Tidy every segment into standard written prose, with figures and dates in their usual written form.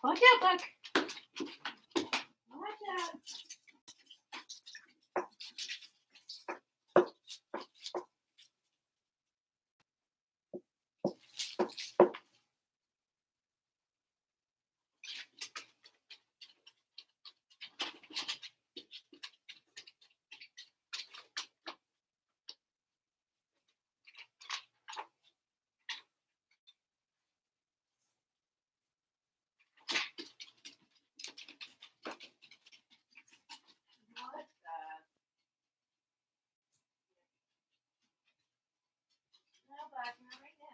Watch out, Buck. Watch out. Not right now.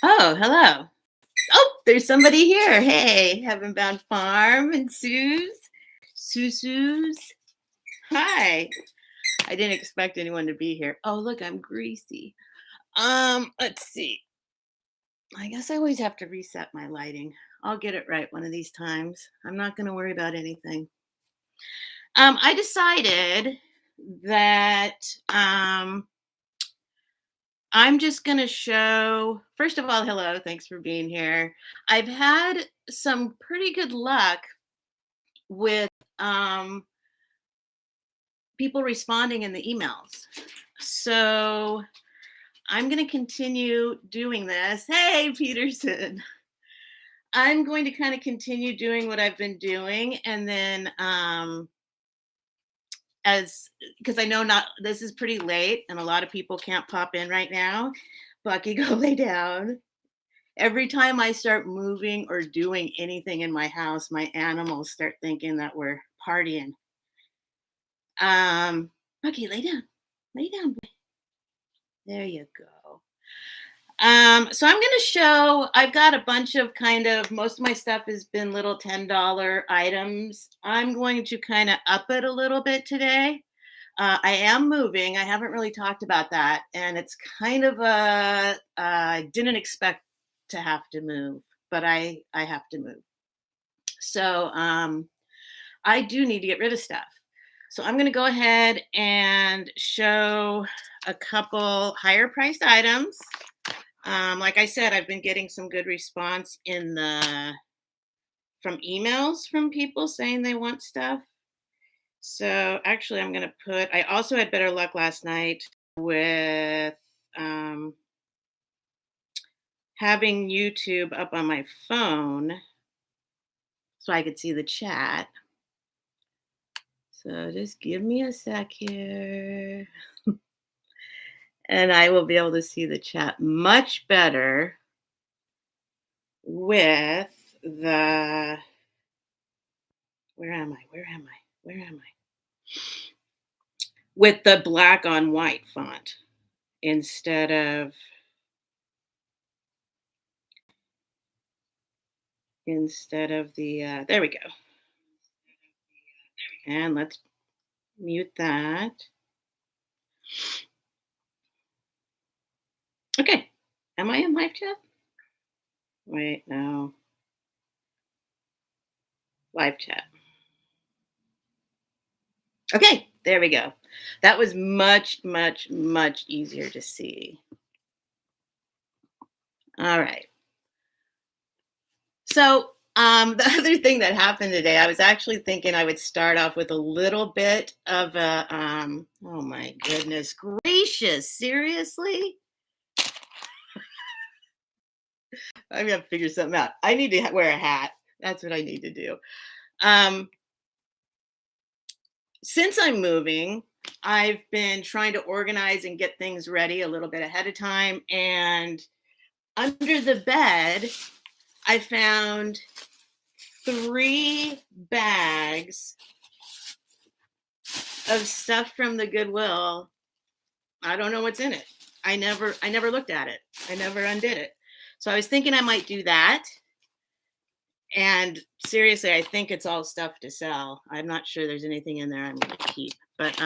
Oh, hello. Oh, there's somebody here. Hey, Heaven Bound Farm and Sue's. Hi. I didn't expect anyone to be here. Oh, look, I'm greasy. Let's see. I guess I always have to reset my lighting. I'll get it right one of these times. I'm not going to worry about anything. I decided that I'm just going to show, first of all, hello, thanks for being here. I've had some pretty good luck with people responding in the emails. So I'm going to continue doing this. Hey, Peterson. I'm going to kind of continue doing what I've been doing. And then because I know this is pretty late and a lot of people can't pop in right now. Bucky, go lay down. Every time I start moving or doing anything in my house, my animals start thinking that we're partying. Bucky, lay down. Lay down. There you go. So I'm going to show, I've got a bunch of most of my stuff has been little $10 items. I'm going to kind of up it a little bit today. I am moving. I haven't really talked about that. And it's kind of I didn't expect to have to move, but I have to move. So I do need to get rid of stuff. So I'm going to go ahead and show a couple higher priced items. Like I said, I've been getting some good response from emails from people saying they want stuff. So actually I'm going to I also had better luck last night with having YouTube up on my phone so I could see the chat. So just give me a sec here. And I will be able to see the chat much better with the, where am I? With the black on white font instead of the, there we go. And let's mute that. Okay. Am I in live chat? Wait, no. Live chat. Okay, there we go. That was much, much, much easier to see. All right. So the other thing that happened today, I was actually thinking I would start off with a little bit of a, oh my goodness gracious, seriously? I'm going to figure something out. I need to wear a hat. That's what I need to do. Since I'm moving, I've been trying to organize and get things ready a little bit ahead of time. And under the bed, I found 3 bags of stuff from the Goodwill. I don't know what's in it. I never looked at it. I never undid it. So I was thinking I might do that. And seriously, I think it's all stuff to sell. I'm not sure there's anything in there I'm going to keep. But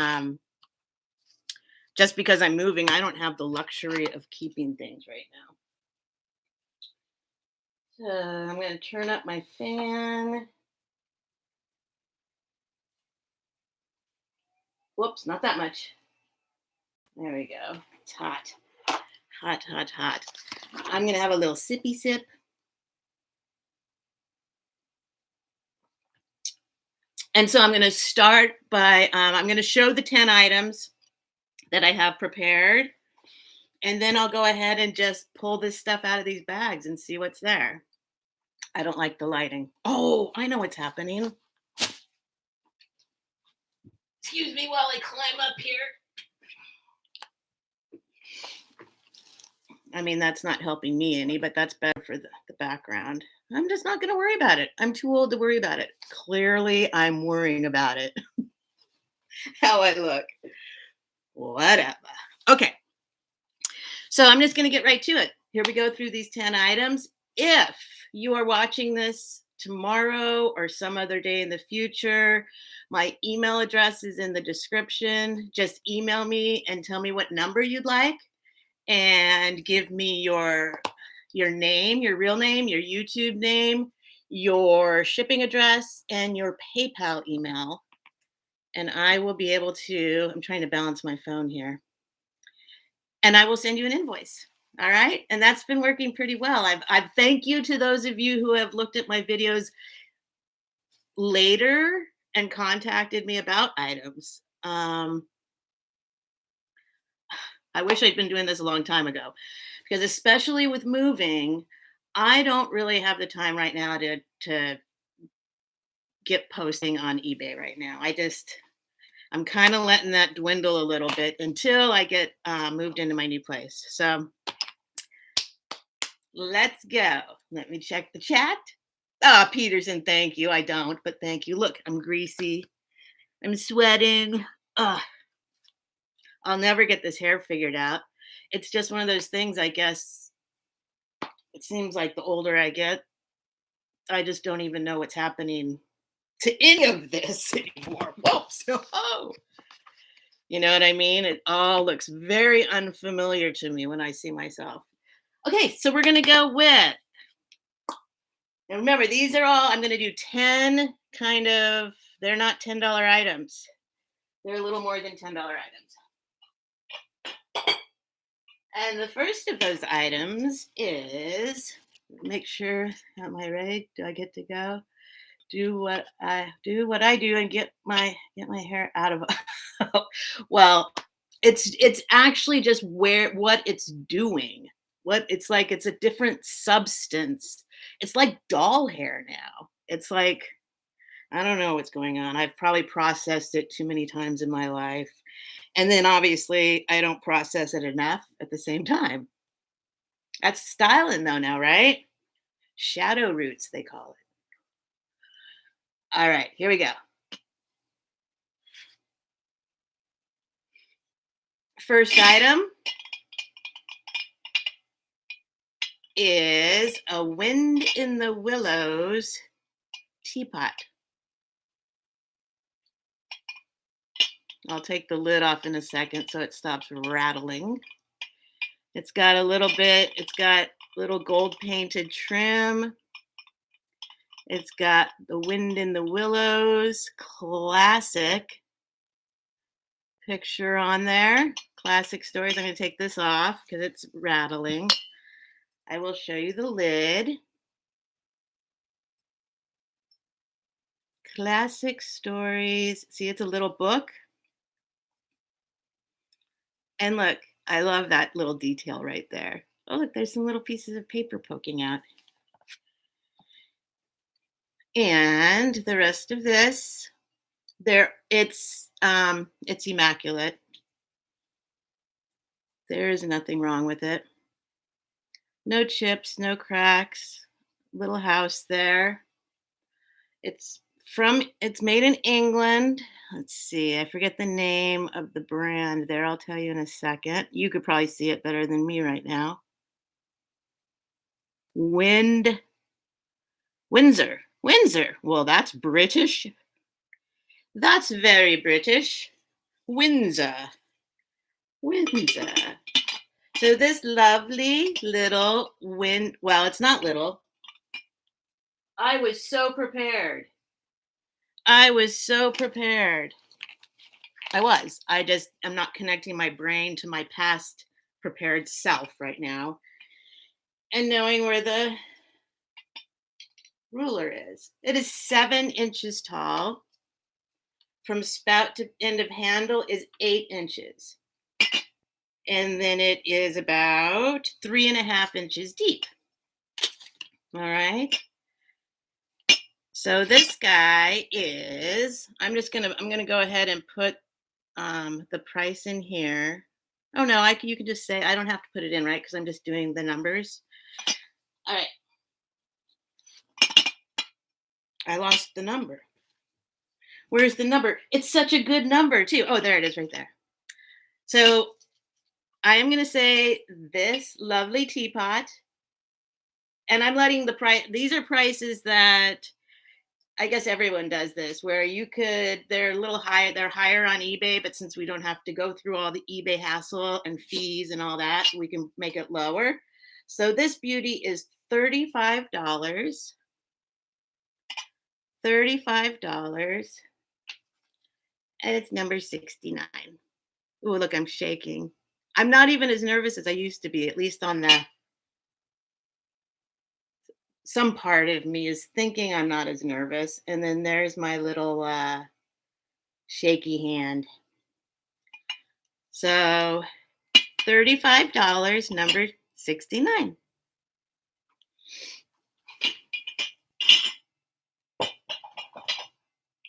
just because I'm moving, I don't have the luxury of keeping things right now. So I'm going to turn up my fan. Whoops, not that much. There we go. It's hot. Hot, hot, hot. I'm going to have a little sippy sip. And so I'm going to start by, I'm going to show the 10 items that I have prepared. And then I'll go ahead and just pull this stuff out of these bags and see what's there. I don't like the lighting. Oh, I know what's happening. Excuse me while I climb up here. I mean, that's not helping me any, but that's better for the background. I'm just not going to worry about it. I'm too old to worry about it. Clearly, I'm worrying about it. How I look. Whatever. Okay. So I'm just going to get right to it. Here we go through these 10 items. If you are watching this tomorrow or some other day in the future, my email address is in the description. Just email me and tell me what number you'd like and give me your name, your real name, your YouTube name, your shipping address, and your PayPal email. And I will be able to, I'm trying to balance my phone here. And I will send you an invoice. All right. And that's been working pretty well. I've thank you to those of you who have looked at my videos later and contacted me about items. I wish I'd been doing this a long time ago because especially with moving, I don't really have the time right now to get posting on eBay right now. I'm kind of letting that dwindle a little bit until I get moved into my new place. So let's go. Let me check the chat. Ah, Peterson, thank you. I don't, but thank you. Look, I'm greasy. I'm sweating. Ugh. I'll never get this hair figured out. It's just one of those things, I guess. It seems like the older I get, I just don't even know what's happening to any of this anymore. Whoops. Oh. You know what I mean? It all looks very unfamiliar to me when I see myself. Okay, so we're going to go with, and remember, these are all, I'm going to do 10 kind of, they're not $10 items. They're a little more than $10 items. And the first of those items is, make sure, am I ready? Do I get to go? Do what I do and get my hair out of well, it's actually just what it's doing. What it's like, it's a different substance. It's like doll hair now. It's like, I don't know what's going on. I've probably processed it too many times in my life. And then obviously I don't process it enough at the same time. That's styling though now, right? Shadow roots, they call it. All right, here we go. First item is a Wind in the Willows teapot. I'll take the lid off in a second so it stops rattling. It's got little gold painted trim. It's got the Wind in the Willows classic picture on there. Classic stories. I'm going to take this off because it's rattling. I will show you the lid. Classic stories. See, it's a little book. And look, I love that little detail right there. Oh, look, there's some little pieces of paper poking out. And the rest of this, it's immaculate. There is nothing wrong with it. No chips, no cracks. Little house there. It's It's made in England. Let's see. I forget the name of the brand there. I'll tell you in a second. You could probably see it better than me right now. Windsor. Windsor. Well, that's British. That's very British. Windsor. Windsor. So this lovely little well, it's not little. I was so prepared. I was so prepared. I'm not connecting my brain to my past prepared self right now and knowing where the ruler is. It is 7 inches tall. From spout to end of handle is 8 inches. And then it is about 3.5 inches deep. All right. So this guy is, I'm going to go ahead and put the price in here. Oh no, you can just say, I don't have to put it in, right? Because I'm just doing the numbers. All right. I lost the number. Where's the number? It's such a good number too. Oh, there it is right there. So I am going to say this lovely teapot, and I'm letting the price, these are prices that I guess everyone does this, where they're a little higher, they're higher on eBay, but since we don't have to go through all the eBay hassle and fees and all that, we can make it lower. So this beauty is $35. $35. And it's number 69. Oh, look, I'm shaking. I'm not even as nervous as I used to be, at least on some part of me is thinking I'm not as nervous. And then there's my little shaky hand. So $35, number 69.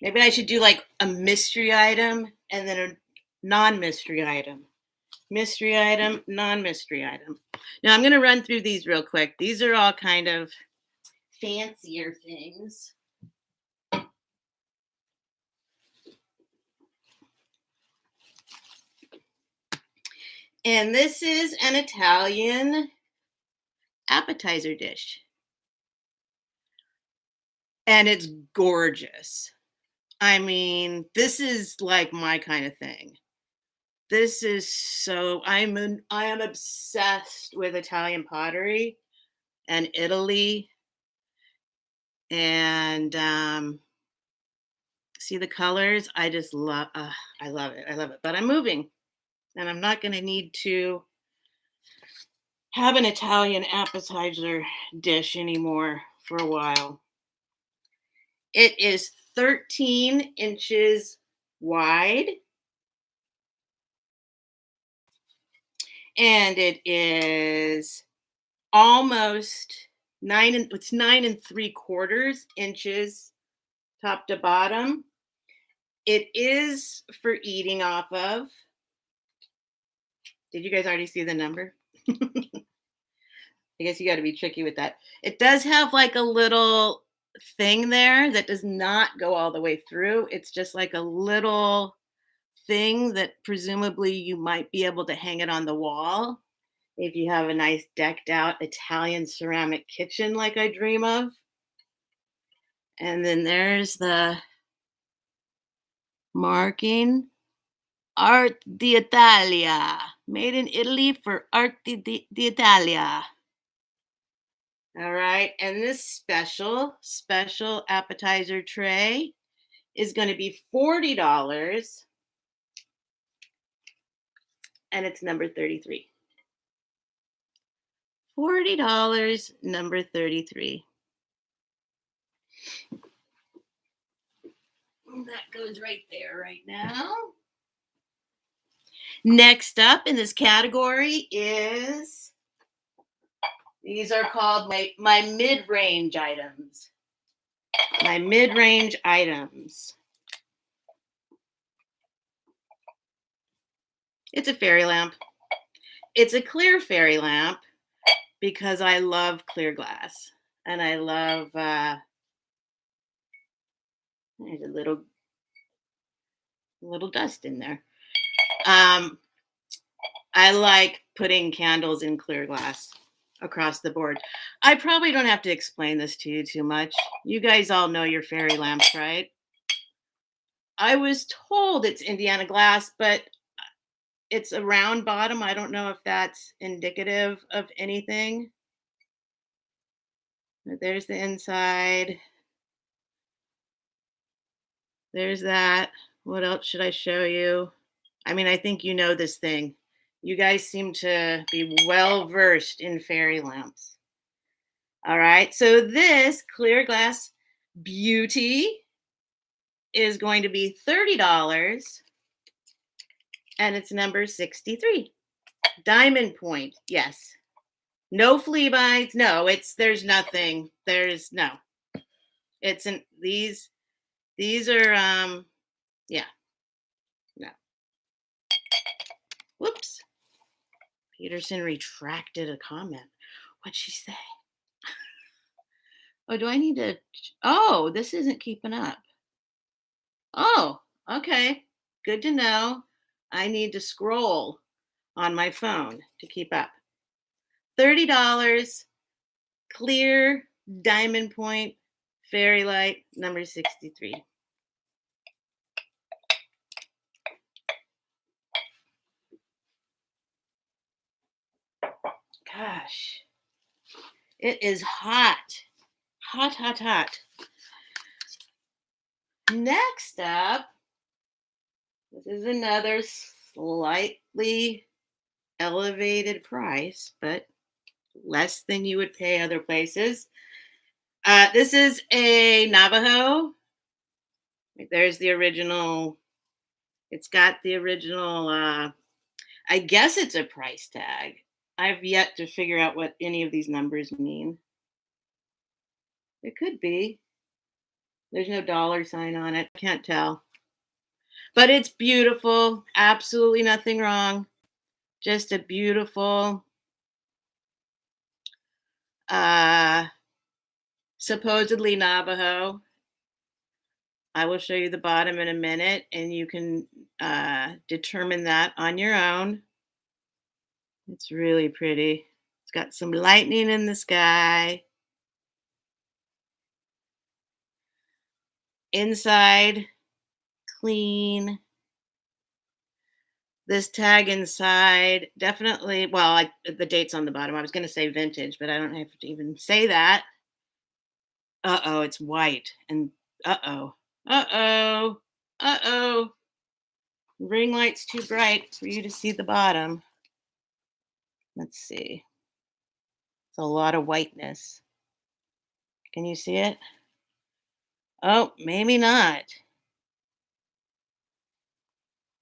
Maybe I should do like a mystery item and then a non-mystery item. Mystery item, non-mystery item. Now I'm going to run through these real quick. These are all kind of fancier things. And this is an Italian appetizer dish. And it's gorgeous. I mean, this is like my kind of thing. This is so, I am obsessed with Italian pottery and Italy. And see the colors? I just love, I love it. I love it. But I'm moving and I'm not going to need to have an Italian appetizer dish anymore for a while. It is 13 inches wide. And it is almost 9 3/4 inches top to bottom. It is for eating off of. Did you guys already see the number? I guess you got to be tricky with that. It does have like a little thing there that does not go all the way through. It's just like a little thing that presumably you might be able to hang it on the wall if you have a nice decked out Italian ceramic kitchen like I dream of. And then there's the marking. Art d'Italia. Made in Italy for Art d'Italia. All right. And this special appetizer tray is going to be $40. And it's number 33. $40, number 33. That goes right there right now. Next up in this category is, these are called my mid-range items. My mid-range items. It's a fairy lamp. It's a clear fairy lamp because I love clear glass. And I love There's a little dust in there. Um, I like putting candles in clear glass across the board. I probably don't have to explain this to you too much. You guys all know your fairy lamps, right? I was told it's Indiana glass, but it's a round bottom. I don't know if that's indicative of anything. But there's the inside. There's that. What else should I show you? I mean, I think you know this thing. You guys seem to be well versed in fairy lamps. All right. So this clear glass beauty is going to be $30 and it's number 63. Diamond point. Yes. No flea bites. No, there's nothing. There's no. It's an these are yeah. No. Whoops. Peterson retracted a comment. What'd she say? Oh, do I need to? Oh, this isn't keeping up. Oh, okay. Good to know. I need to scroll on my phone to keep up. $30, clear diamond point, fairy light, number 63. Gosh, it is hot. Hot, hot, hot. Next up, this is another slightly elevated price, but less than you would pay other places. This is a Navajo. There's the original. It's got the original. I guess it's a price tag. I've yet to figure out what any of these numbers mean. It could be. There's no dollar sign on it. Can't tell. But it's beautiful. Absolutely nothing wrong. Just a beautiful, supposedly Navajo. I will show you the bottom in a minute, and you can determine that on your own. It's really pretty. It's got some lightning in the sky. Inside, clean. This tag inside, definitely, well, the date's on the bottom. I was going to say vintage, but I don't have to even say that. Uh-oh, it's white. And uh-oh, uh-oh, uh-oh. Ring light's too bright for you to see the bottom. Let's see. It's a lot of whiteness. Can you see it? Oh, maybe not.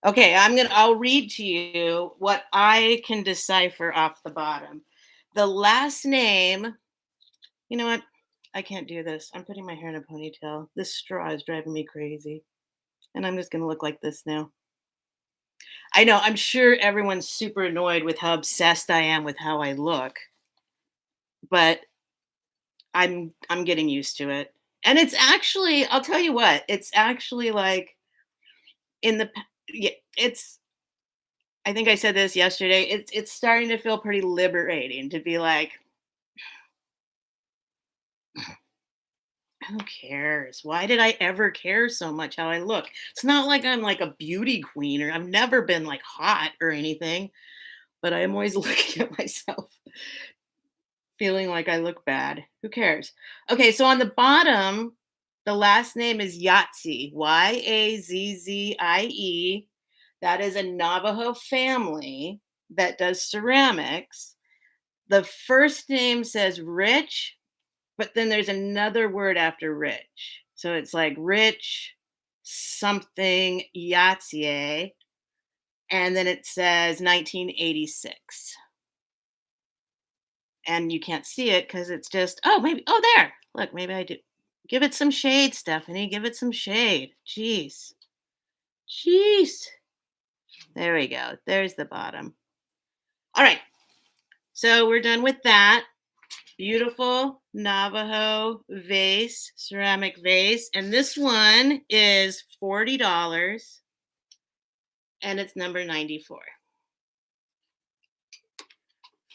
Okay, I'll read to you what I can decipher off the bottom. The last name, you know what? I can't do this. I'm putting my hair in a ponytail. This straw is driving me crazy. And I'm just going to look like this now. I know, I'm sure everyone's super annoyed with how obsessed I am with how I look. But I'm getting used to it. And it's actually, I'll tell you what, it's actually like it's I think I said this yesterday. It's starting to feel pretty liberating to be like, who cares? Why did I ever care so much how I look? It's not like I'm like a beauty queen or I've never been like hot or anything, but I'm always looking at myself feeling like I look bad. Who cares? Okay, so on the bottom, the last name is Yahtzee, Yazzzie. That is a Navajo family that does ceramics. The first name says Rich, but then there's another word after Rich. So it's like Rich something Yahtzee. And then it says 1986. And you can't see it because it's just, there. Look, maybe I do. Give it some shade, Stephanie. Give it some shade. Jeez. There we go. There's the bottom. All right. So we're done with that. Beautiful Navajo vase, ceramic vase. And this one is $40 and it's number 94.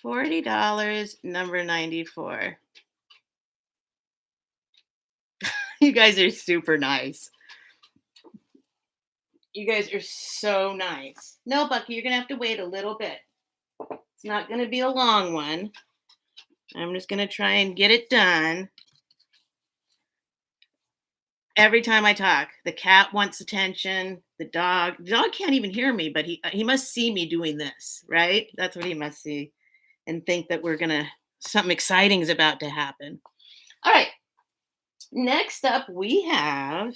$40, number 94. You guys are super nice. You guys are so nice. No, Bucky, you're going to have to wait a little bit. It's not going to be a long one. I'm just going to try and get it done. Every time I talk, the cat wants attention. The dog can't even hear me, but he must see me doing this, right? That's what he must see and think that something exciting is about to happen. All right. Next up, we have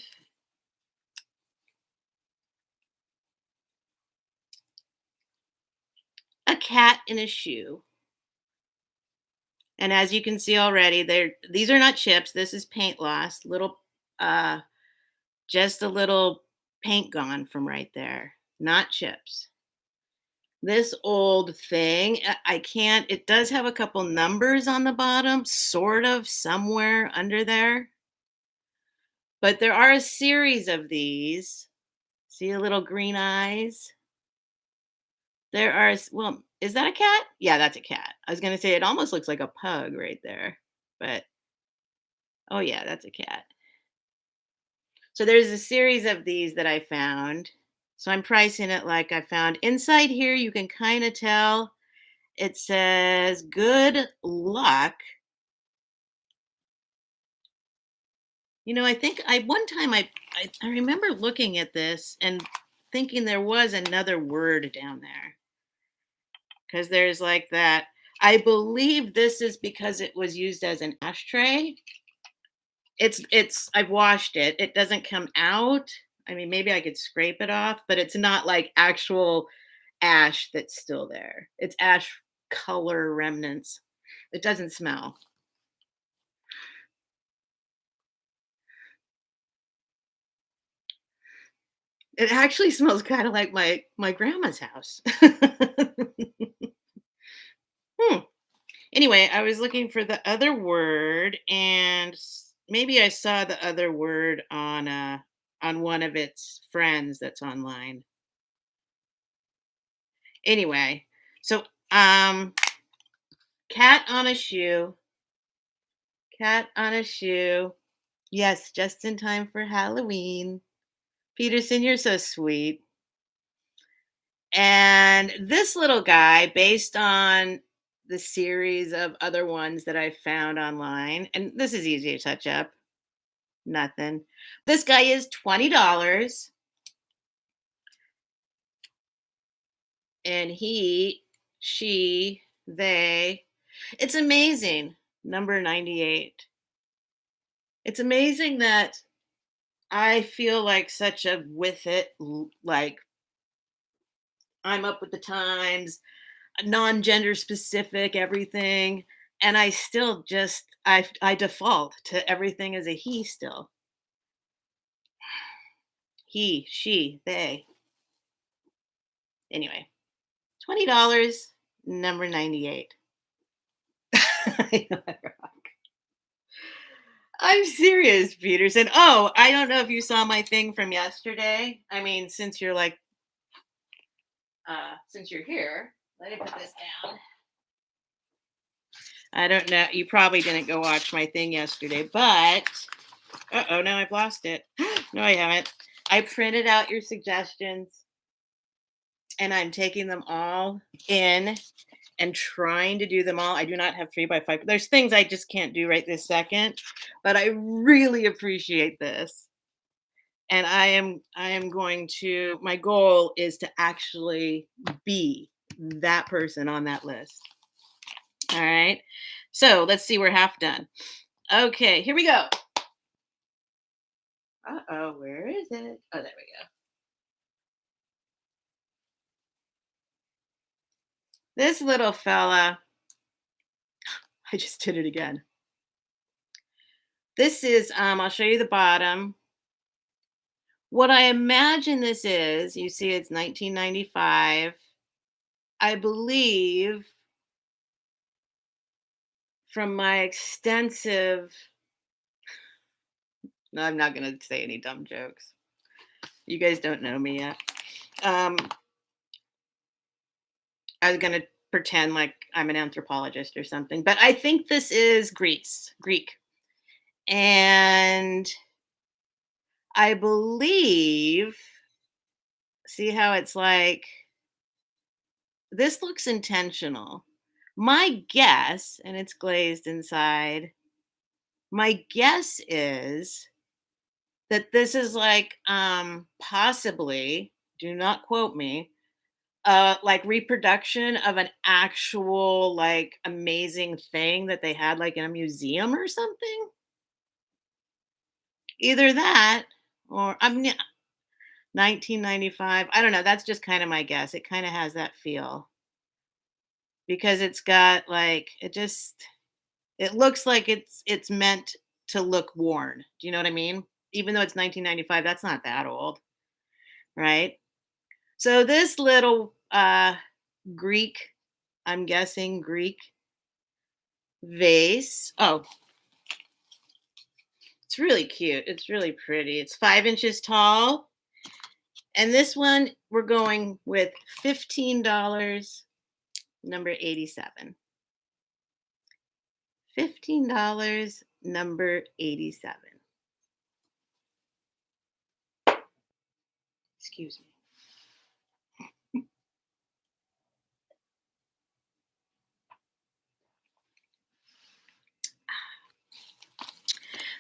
a cat in a shoe. And as you can see already, these are not chips. This is paint loss. Just a little paint gone from right there. Not chips. This old thing, I can't. It does have a couple numbers on the bottom, sort of somewhere under there. But there are a series of these. See the little green eyes? Well, is that a cat? Yeah, that's a cat. I was going to say it almost looks like a pug right there. But, oh yeah, that's a cat. So there's a series of these that I found. So I'm pricing it like I found. Inside here, you can kind of tell it says good luck. You know, I think one time I remember looking at this and thinking there was another word down there. Because there's like that. I believe this is because it was used as an ashtray. I've washed it. It doesn't come out. I mean, maybe I could scrape it off, but it's not like actual ash that's still there. It's ash color remnants. It doesn't smell. It actually smells kind of like my grandma's house. Anyway, I was looking for the other word, and maybe I saw the other word on one of its friends that's online. Anyway, so cat on a shoe. Cat on a shoe. Yes, just in time for Halloween. Peterson, you're so sweet. And this little guy, based on the series of other ones that I found online, and this is easy to touch up. Nothing. This guy is $20. And he, she, they. It's amazing. Number 98. It's amazing that I feel like such a with it, like I'm up with the times, non-gender specific, everything. And I still I default to everything as a he still. He, she, they. Anyway, $20, number 98. I'm serious, Peterson. Oh, I don't know if you saw my thing from yesterday. I mean, since you're here, let me put this down. I don't know. You probably didn't go watch my thing yesterday, but now I've lost it. No, I haven't. I printed out your suggestions and I'm taking them all in and trying to do them all. I do not have 3x5. There's things I just can't do right this second, but I really appreciate this. And I am going to, my goal is to actually be that person on that list. All right. So let's see, we're half done. Okay, here we go. Uh-oh, where is it? Oh, there we go. This little fella, I just did it again. This is, I'll show you the bottom. What I imagine this is, you see it's 1995. I believe from my extensive, no, I'm not going to say any dumb jokes. You guys don't know me yet. Um, I was going to pretend like I'm an anthropologist or something, but I think this is Greek. And I believe, see how it's like, this looks intentional. My guess, and it's glazed inside, my guess is that this is like possibly, do not quote me, like reproduction of an actual like amazing thing that they had like in a museum or something. Either that or 1995. I don't know. That's just kind of my guess. It kind of has that feel because it's got like it looks like it's meant to look worn. Do you know what I mean? Even though it's 1995, that's not that old, right? So this little Greek, I'm guessing Greek vase. Oh, it's really cute. It's really pretty. It's 5 inches tall. And this one, we're going with $15, number 87. $15, number 87. Excuse me.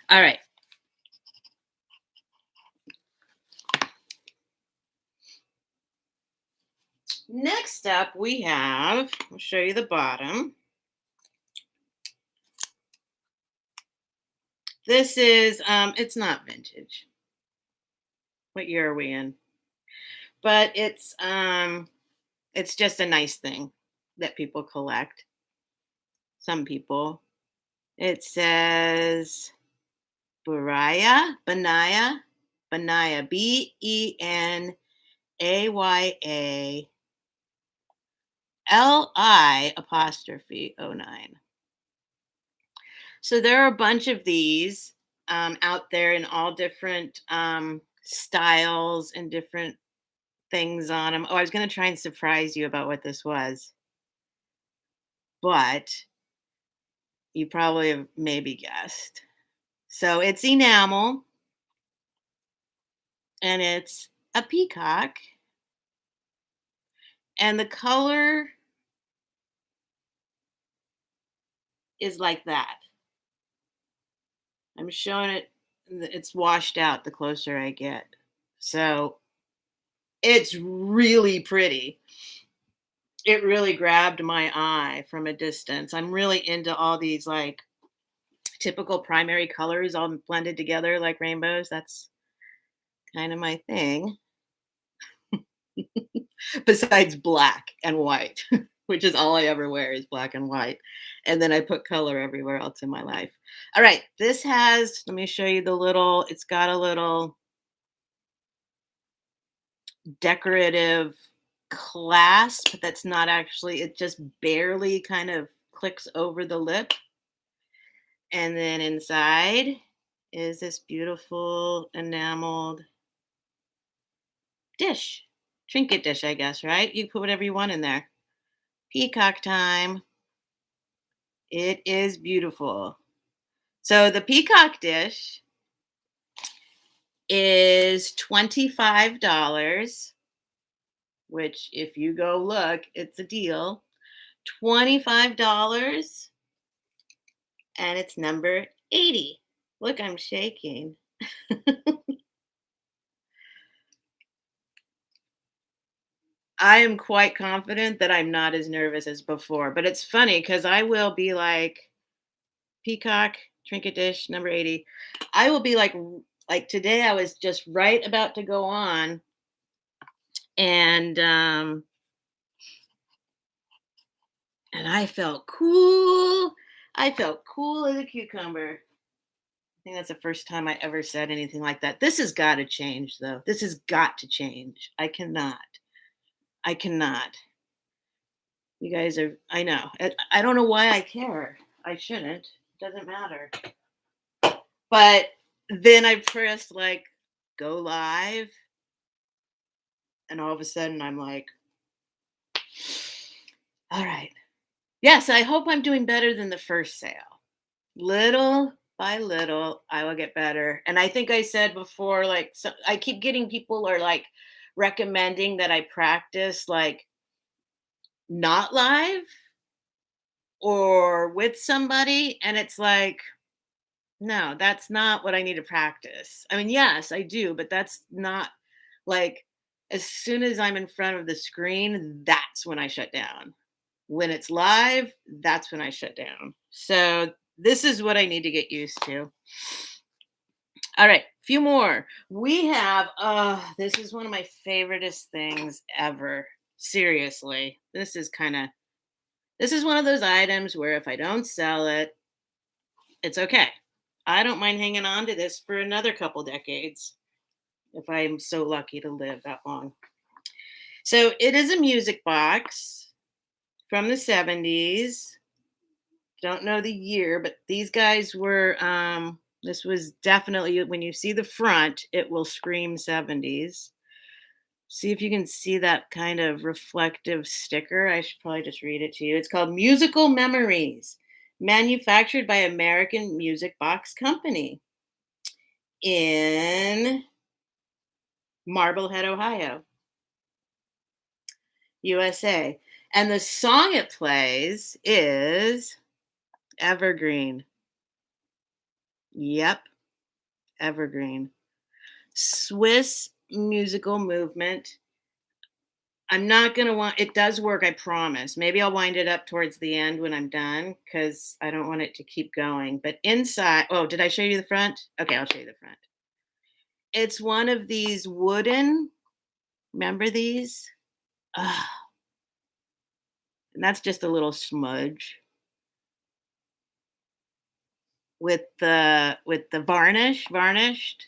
All right. Next up, we have, I'll show you the bottom. This is, it's not vintage. What year are we in? But it's just a nice thing that people collect. Some people. It says Benaya, BENAYALI'09. So there are a bunch of these out there in all different styles and different things on them. Oh, I was going to try and surprise you about what this was, but you probably have maybe guessed. So it's enamel, and it's a peacock, and the color is like that. I'm showing it, it's washed out the closer I get. So it's really pretty. It really grabbed my eye from a distance. I'm really into all these like typical primary colors all blended together like rainbows. That's kind of my thing. Besides black and white, which is all I ever wear is black and white. And then I put color everywhere else in my life. All right, this has, let me show you the little, it's got a little decorative clasp that's not actually, it just barely kind of clicks over the lip. And then inside is this beautiful enameled dish, trinket dish, I guess, right? You put whatever you want in there. Peacock time. It is beautiful. So the peacock dish is $25, which if you go look, it's a deal. $25, and it's number 80. Look, I'm shaking. I am quite confident that I'm not as nervous as before, but it's funny because I will be like, peacock, trinket dish, number 80. I will be like today I was just right about to go on, and I felt cool. I felt cool as a cucumber. I think that's the first time I ever said anything like that. This has got to change, though. This has got to change. I cannot. I cannot. You guys are, I know. I don't know why I care. I shouldn't. It doesn't matter. But then I pressed like go live, and all of a sudden I'm like, all right. Yes, I hope I'm doing better than the first sale. Little by little, I will get better. And I think I said before, like, so I keep getting people are like recommending that I practice like not live or with somebody. And it's like, no, that's not what I need to practice. I mean, yes, I do, but that's not like as soon as I'm in front of the screen, that's when I shut down. When it's live, that's when I shut down. So this is what I need to get used to. All right, few more. We have this is one of my favoriteest things ever. Seriously. This is one of those items where if I don't sell it, it's okay. I don't mind hanging on to this for another couple decades if I'm so lucky to live that long. So it is a music box from the 70s. Don't know the year, but these guys were this was definitely when you see the front, it will scream 70s. See if you can see that kind of reflective sticker. I should probably just read it to you. It's called Musical Memories, manufactured by American Music Box Company in Marblehead, Ohio, USA. And the song it plays is Evergreen. Yep, Evergreen. Swiss musical movement. I'm not going to want it does work, I promise. Maybe I'll wind it up towards the end when I'm done cuz I don't want it to keep going. But inside, oh, did I show you the front? Okay, I'll show you the front. It's one of these wooden, remember these? Ah, and that's just a little smudge with the varnished,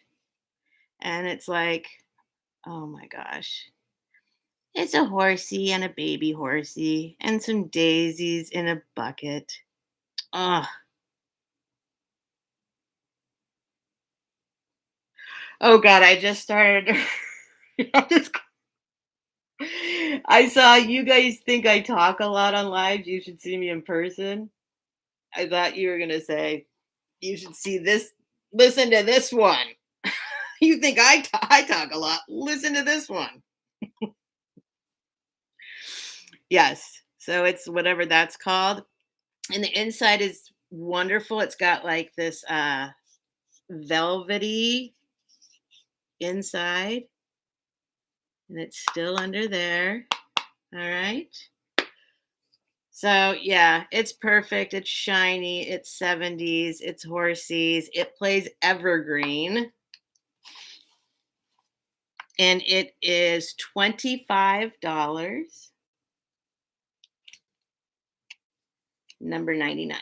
and it's like, oh my gosh. It's a horsey and a baby horsey and some daisies in a bucket. Oh, oh God, I just started. I just- I saw you guys think I talk a lot on live. You should see me in person. I thought you were going to say, you should see this, listen to this one. You think I talk a lot. Listen to this one. Yes. So it's whatever that's called. And the inside is wonderful. It's got like this velvety inside, and it's still under there. All right. So yeah, it's perfect. It's shiny. It's 70s. It's horsies. It plays evergreen. And it is $25, number 99.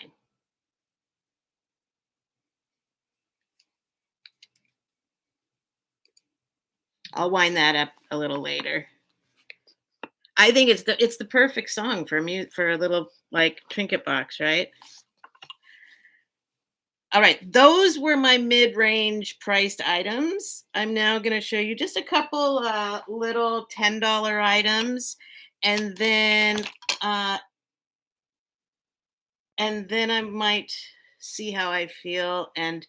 I'll wind that up a little later. I think it's the perfect song for me for a little like trinket box, right? All right, those were my mid-range priced items. I'm now going to show you just a couple little $10 items, and then uh, I might see how I feel. And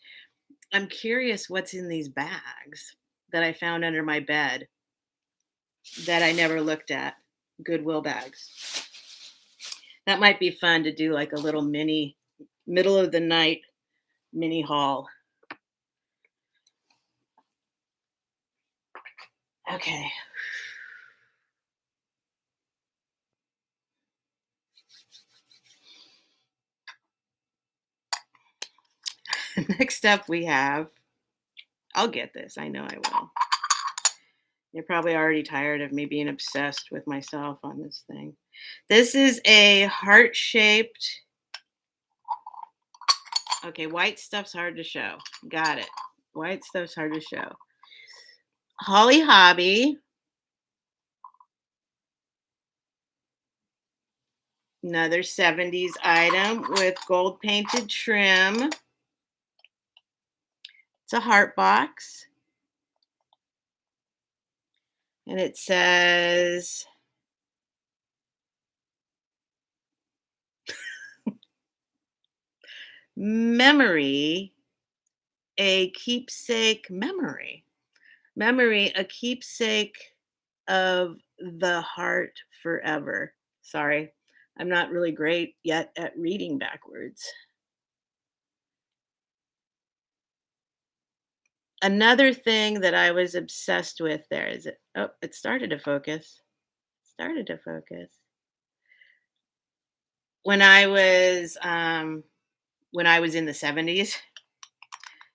I'm curious what's in these bags that I found under my bed that I never looked at. Goodwill bags. That might be fun to do like a little mini middle of the night mini haul. Okay. Next up we have, I'll get this. I know I will. You're probably already tired of me being obsessed with myself on this thing. This is a heart-shaped, okay, white stuff's hard to show. Got it. White stuff's hard to show. Holly Hobby. Another 70s item with gold painted trim. It's a heart box. And it says, memory, a keepsake memory. Memory, a keepsake of the heart forever. Sorry, I'm not really great yet at reading backwards. Another thing that I was obsessed with there is it. Oh, it started to focus. Started to focus. When I was in the 70s,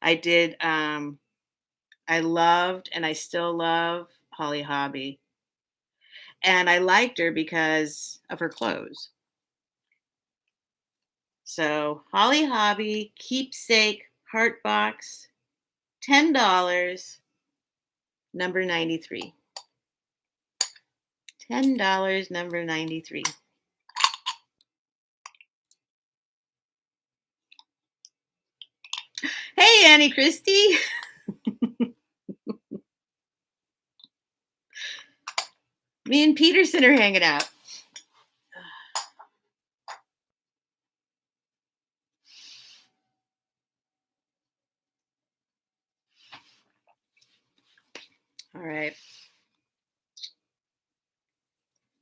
I did I loved and I still love Holly Hobby. And I liked her because of her clothes. So Holly Hobby, keepsake, heart box, $10, number 93. $10, number 93. Hey, Annie Christie. Me and Peterson are hanging out. All right.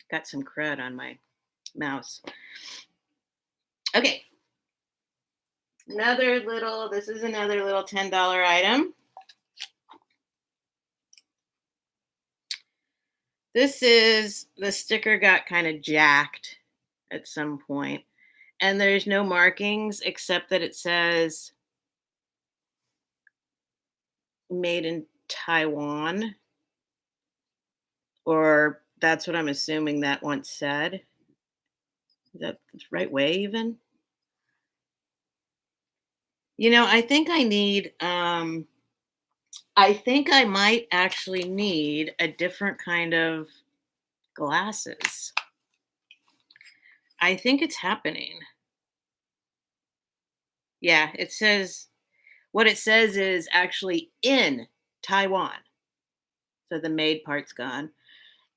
Got some crud on my mouse. Okay. This is another little $10 item. The sticker got kind of jacked at some point, and there's no markings except that it says made in Taiwan, or that's what I'm assuming that once said. Is that the right way even? I think I might actually need a different kind of glasses. I think it's happening. Yeah, what it says is actually in Taiwan. So the made part's gone.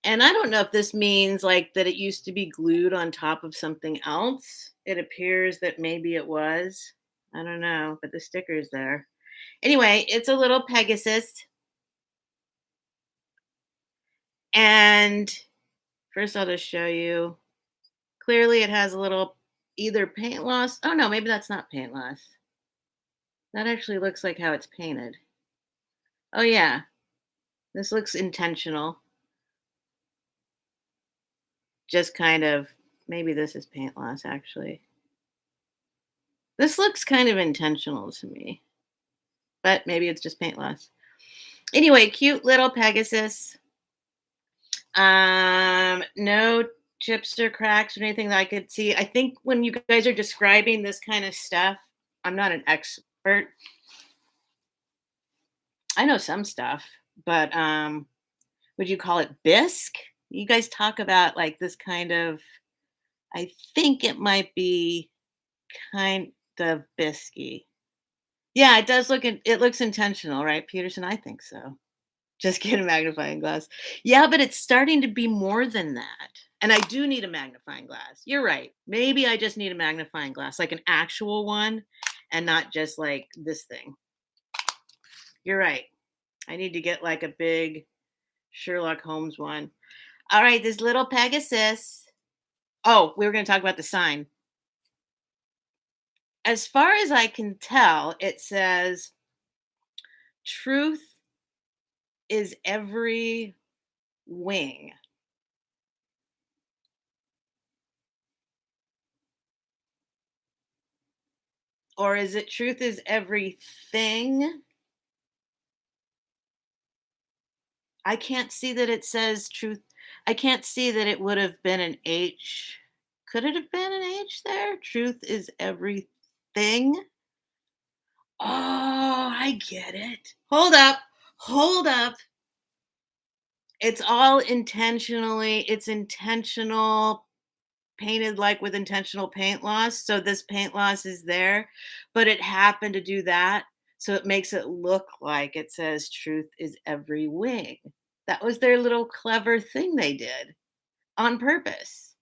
And I don't know if this means like that it used to be glued on top of something else. It appears that maybe it was. I don't know, but the sticker's there. Anyway, it's a little Pegasus. And first I'll just show you. Clearly it has a little either paint loss. Oh no, maybe that's not paint loss. That actually looks like how it's painted. Oh yeah, this looks intentional. Just kind of, maybe this is paint loss actually. This looks kind of intentional to me, but maybe it's just paint loss. Anyway, cute little Pegasus. No chips or cracks or anything that I could see. I think when you guys are describing this kind of stuff, I'm not an expert. I know some stuff, but would you call it bisque? You guys talk about like this kind of, I think it might be kind of biscuity. Yeah, it does it looks intentional, right, Peterson? I think so. Just get a magnifying glass. Yeah, but it's starting to be more than that. And I do need a magnifying glass. You're right. Maybe I just need a magnifying glass, like an actual one, and not just like this thing. You're right. I need to get like a big Sherlock Holmes one. All right, this little Pegasus. Oh, we were going to talk about the sign. As far as I can tell, it says, truth is every wing. Or is it truth is everything? I can't see that it says truth. I can't see that it would have been an H. Could it have been an H there? Truth is everything. Oh, I get it. Hold up. Hold up. It's intentional painted like with intentional paint loss. So this paint loss is there, but it happened to do that. So it makes it look like it says truth is every wing. That was their little clever thing they did on purpose.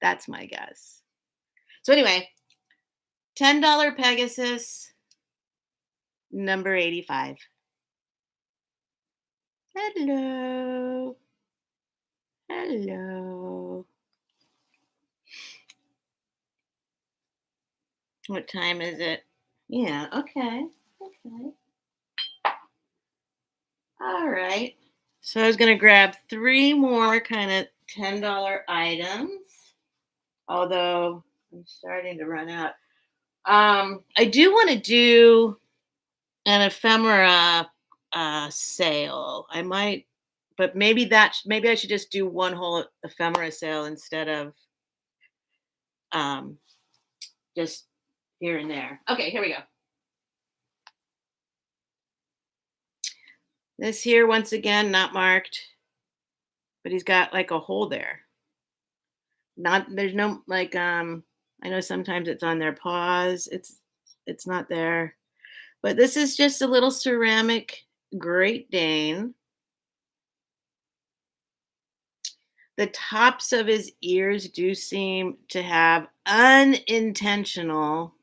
That's my guess. So anyway, $10 Pegasus, number 85. Hello. Hello. What time is it? Yeah, okay. Okay. All right. So I was going to grab three more kind of $10 items, although I'm starting to run out. I do want to do an ephemera sale. I might, but maybe I should just do one whole ephemera sale instead of um, just here and there. Okay, here we go. This here, once again, not marked, but he's got like a hole there. Not there's no like I know sometimes it's on their paws. It's not there. But this is just a little ceramic Great Dane. The tops of his ears do seem to have unintentional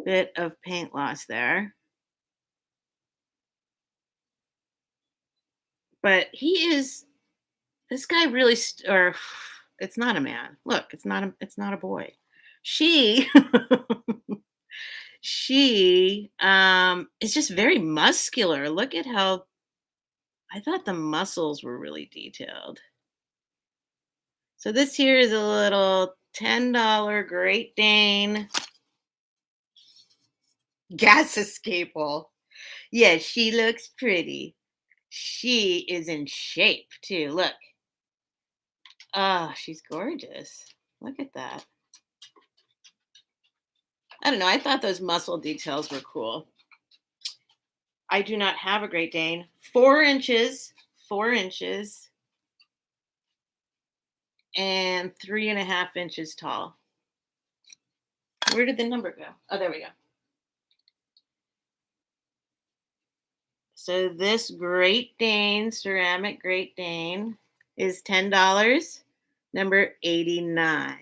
bit of paint loss there. But this guy really, or it's not a man. Look, it's not a boy. She, she is just very muscular. Look at how, I thought the muscles were really detailed. So this here is a little $10 Great Dane gas escape hole. Yeah, she looks pretty. She is in shape too. Look. Oh, she's gorgeous. Look at that. I don't know. I thought those muscle details were cool. I do not have a Great Dane. 4 inches, 4 inches, and 3.5 inches tall. Where did the number go? Oh, there we go. So this Great Dane, ceramic Great Dane, is $10, number 89.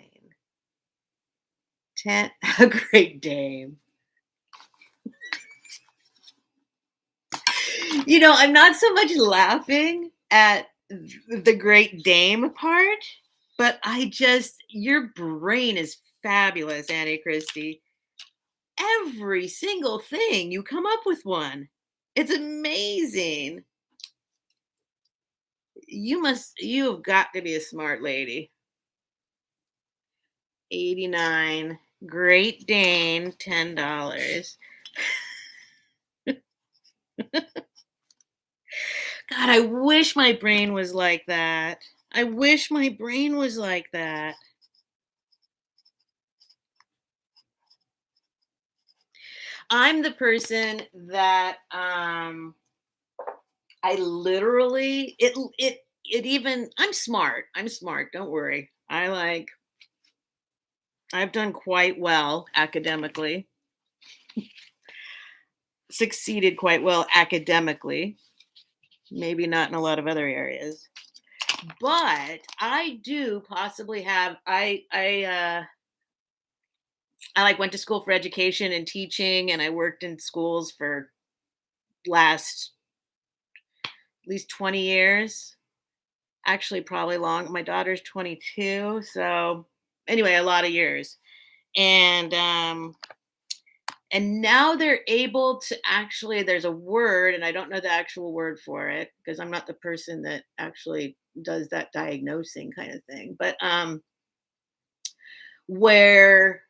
A Great Dane. You know, I'm not so much laughing at the Great Dame part, but your brain is fabulous, Annie Christie. Every single thing, you come up with one. It's amazing. You have got to be a smart lady. 89, Great Dane, $10. God, I wish my brain was like that. I wish my brain was like that. I'm the person that I literally I'm smart. I'm smart. Don't worry. I've done quite well academically. Succeeded quite well academically. Maybe not in a lot of other areas. But I do possibly have I like went to school for education and teaching, and I worked in schools for last at least 20 years. Actually, probably long. My daughter's 22, so anyway, a lot of years. And now they're able to actually, there's a word, and I don't know the actual word for it because I'm not the person that actually does that diagnosing kind of thing. But where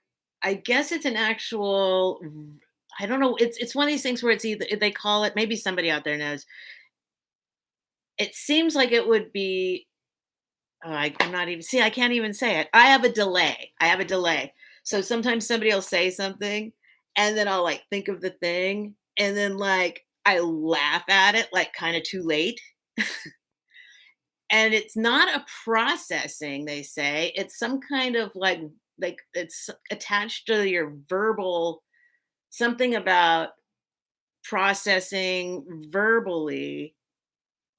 I guess it's an actual, I don't know, it's one of these things where it's either they call it, maybe somebody out there knows. It seems like it would be, I'm not even, see, I can't even say it. I have a delay. So sometimes somebody will say something and then I'll like think of the thing and then like I laugh at it like kind of too late. and it's not a processing, they say. It's some kind of like it's attached to your verbal something about processing verbally,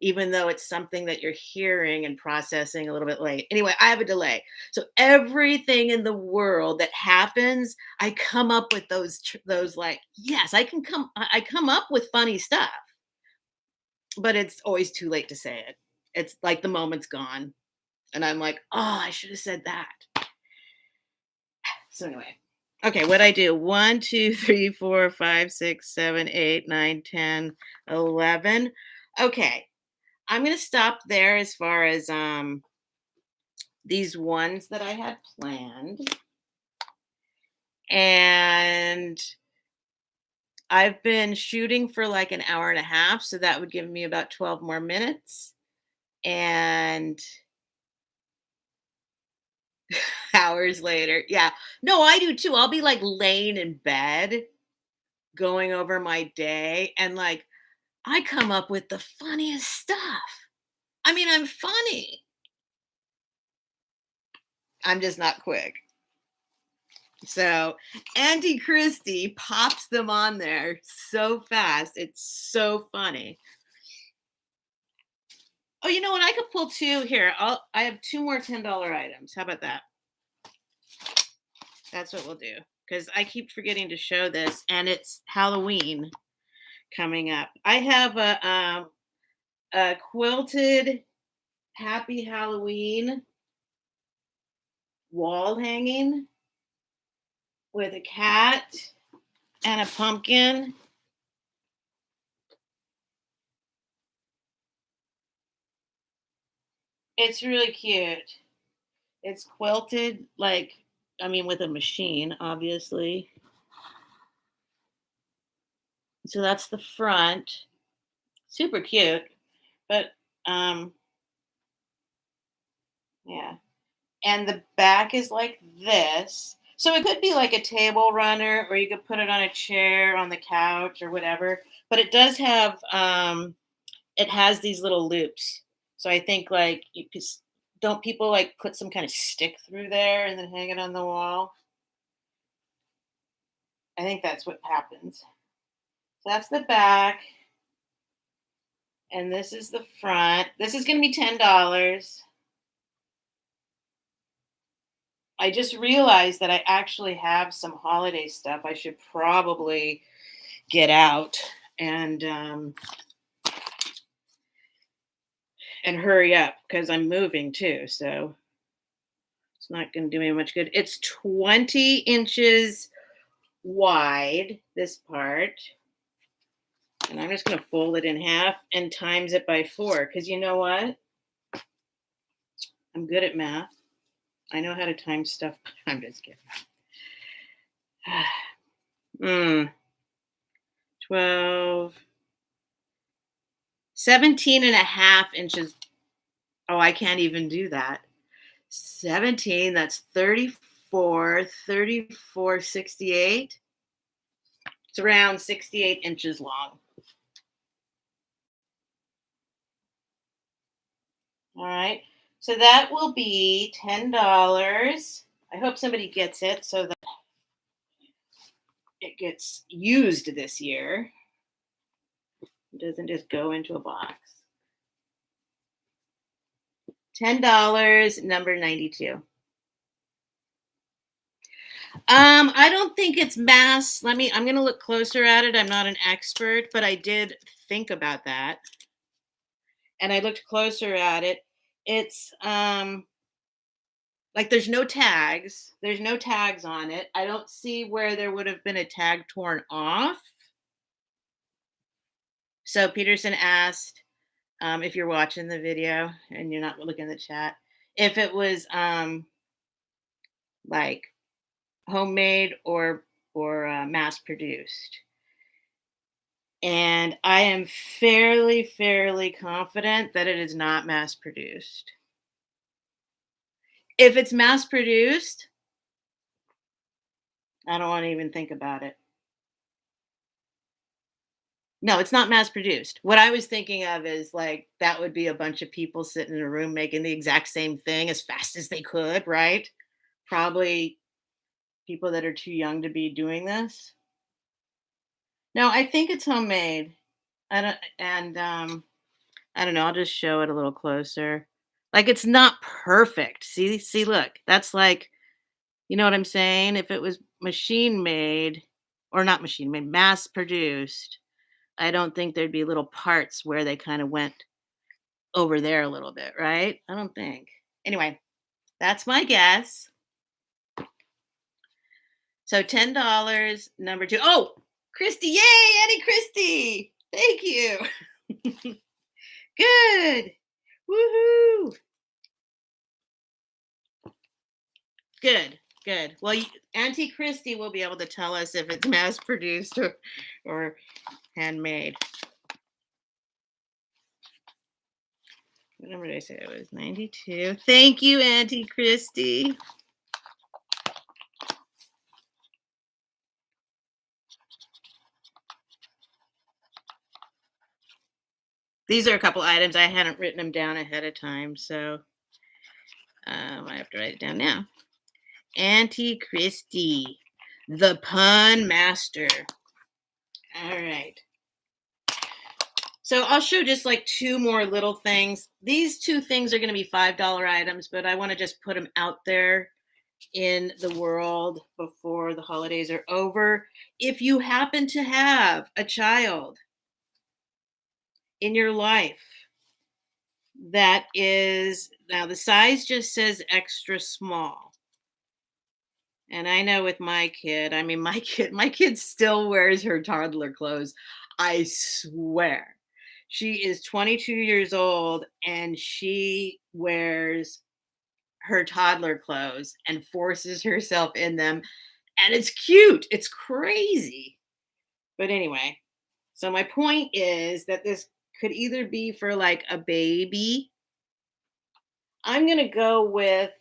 even though it's something that you're hearing and processing a little bit late. Anyway, I have a delay. So everything in the world that happens, I come up with those like, yes, I come up with funny stuff, but it's always too late to say it. It's like the moment's gone. And I'm like, oh, I should have said that. So anyway. Okay, what I do? 1, 2, 3, 4, 5, 6, 7, 8, 9, 10, 11. Okay. I'm gonna stop there as far as these ones that I had planned. And I've been shooting for like an hour and a half, so that would give me about 12 more minutes. And hours later, yeah. No, I do too. I'll be like laying in bed going over my day and like I come up with the funniest stuff. I mean, I'm funny. I'm just not quick. So Auntie Christie pops them on there so fast. It's so funny. Oh, you know what? I could pull two here. I have two more $10 items. How about that? That's what we'll do. Because I keep forgetting to show this, and it's Halloween coming up. I have a quilted Happy Halloween wall hanging with a cat and a pumpkin. It's really cute. It's quilted, like, I mean, with a machine, obviously. So that's the front. Super cute. But, yeah. And the back is like this. So it could be like a table runner, or you could put it on a chair on the couch or whatever. But it does have, it has these little loops. So I think like don't people like put some kind of stick through there and then hang it on the wall? I think that's what happens. So that's the back, and this is the front. This is going to be $10. I just realized that I actually have some holiday stuff I should probably get out and hurry up because I'm moving too. So it's not going to do me much good. It's 20 inches wide, this part. And I'm just going to fold it in half and times it by 4 because you know what? I'm good at math. I know how to time stuff. I'm just kidding. 12, 17 and a half inches. Oh, I can't even do that. 17, that's 34, 34, 68. It's around 68 inches long. All right. So that will be $10. I hope somebody gets it so that it gets used this year. It doesn't just go into a box. $10, number 92. I don't think it's mass. I'm going to look closer at it. I'm not an expert, but I did think about that. And I looked closer at it. It's like there's no tags. There's no tags on it. I don't see where there would have been a tag torn off. So Peterson asked if you're watching the video and you're not looking at the chat, if it was like homemade or mass produced. And I am fairly confident that it is not mass produced. If it's mass produced, I don't want to even think about it. No, it's not mass produced. What I was thinking of is like that would be a bunch of people sitting in a room making the exact same thing as fast as they could, right? Probably people that are too young to be doing this. No, I think it's homemade. I don't, and I don't know. I'll just show it a little closer. Like it's not perfect. See, look, that's like, you know what I'm saying? If it was machine made, or not machine made, mass produced, I don't think there'd be little parts where they kind of went over there a little bit, right? I don't think. Anyway, that's my guess. So $10, number two. Oh, Christy, yay, Auntie Christy. Thank you. Good. Woohoo. Good. Good. Well, Auntie Christy will be able to tell us if it's mass produced or handmade. What number did I say it was? 92. Thank you, Auntie Christy. These are a couple items. I hadn't written them down ahead of time, so I have to write it down now. Auntie Christy, the pun master. All right. So I'll show just like two more little things. These two things are going to be $5 items, but I want to just put them out there in the world before the holidays are over. If you happen to have a child in your life that is, now the size just says extra small. And I know with my kid, I mean, my kid still wears her toddler clothes. I swear. She is 22 years old and she wears her toddler clothes and forces herself in them. And it's cute. It's crazy. But anyway, so my point is that this could either be for like a baby. I'm going to go with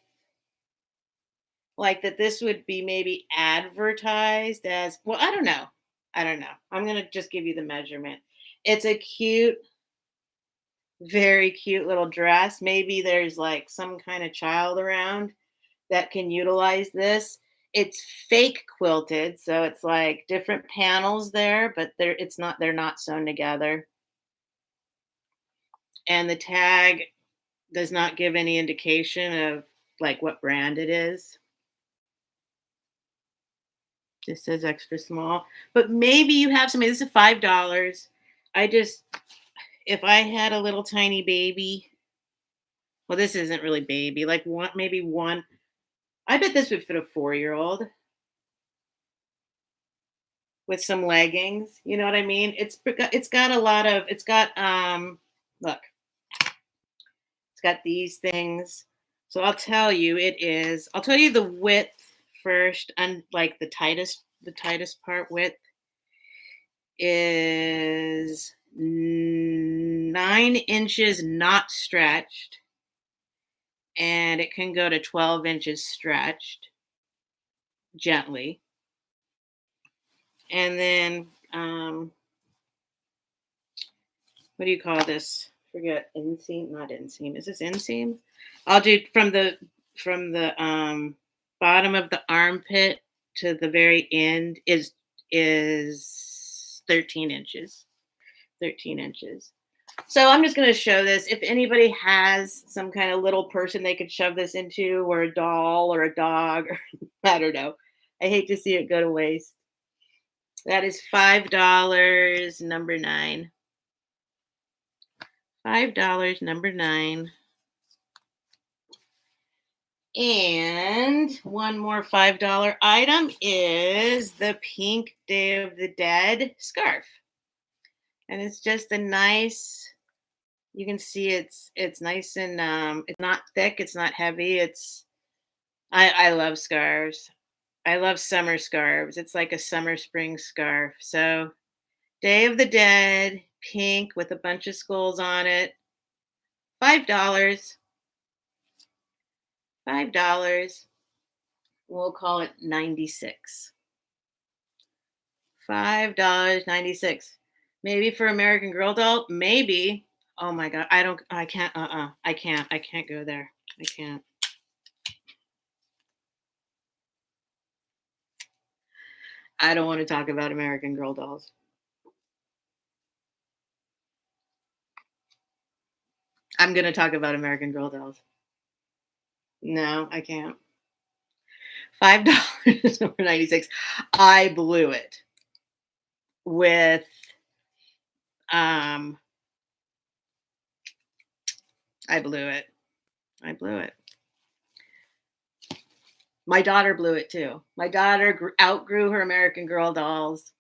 like that this would be maybe advertised as, well, I don't know. I don't know. I'm going to just give you the measurement. It's a cute, very cute little dress. Maybe there's like some kind of child around that can utilize this. It's fake quilted, so it's like different panels there, but they're not sewn together. And the tag does not give any indication of like what brand it is. Just says extra small. But maybe you have something. This is $5. I just, if I had a little tiny baby, well, this isn't really baby, like one, maybe one. I bet this would fit a 4-year-old with some leggings. You know what I mean? It's got a lot of, it's got look, it's got these things. So I'll tell you I'll tell you the width first, and like the tightest part width is 9 inches not stretched, and it can go to 12 inches stretched gently. And then what do you call this? Forget, inseam, not inseam. Is this inseam? I'll do from the bottom of the armpit to the very end is 13 inches. 13 inches. So I'm just going to show this. If anybody has some kind of little person they could shove this into, or a doll or a dog, or I don't know. I hate to see it go to waste. That is $5, number 9. $5, number 9. And one more $5 item is the Pink Day of the Dead scarf. And it's just a nice, you can see it's nice and it's not thick, it's not heavy. I love scarves. I love summer scarves. It's like a summer spring scarf. So Day of the Dead, pink with a bunch of skulls on it. $5. $5. We'll call it 96. $5.96. Maybe for American Girl doll, maybe. Oh my god, I can't. I can't go there. I can't. I don't want to talk about American Girl dolls. I'm gonna talk about American Girl dolls. No, I can't. $5 over 96. I blew it with um I blew it. I blew it. My daughter blew it too. My daughter outgrew her American Girl dolls,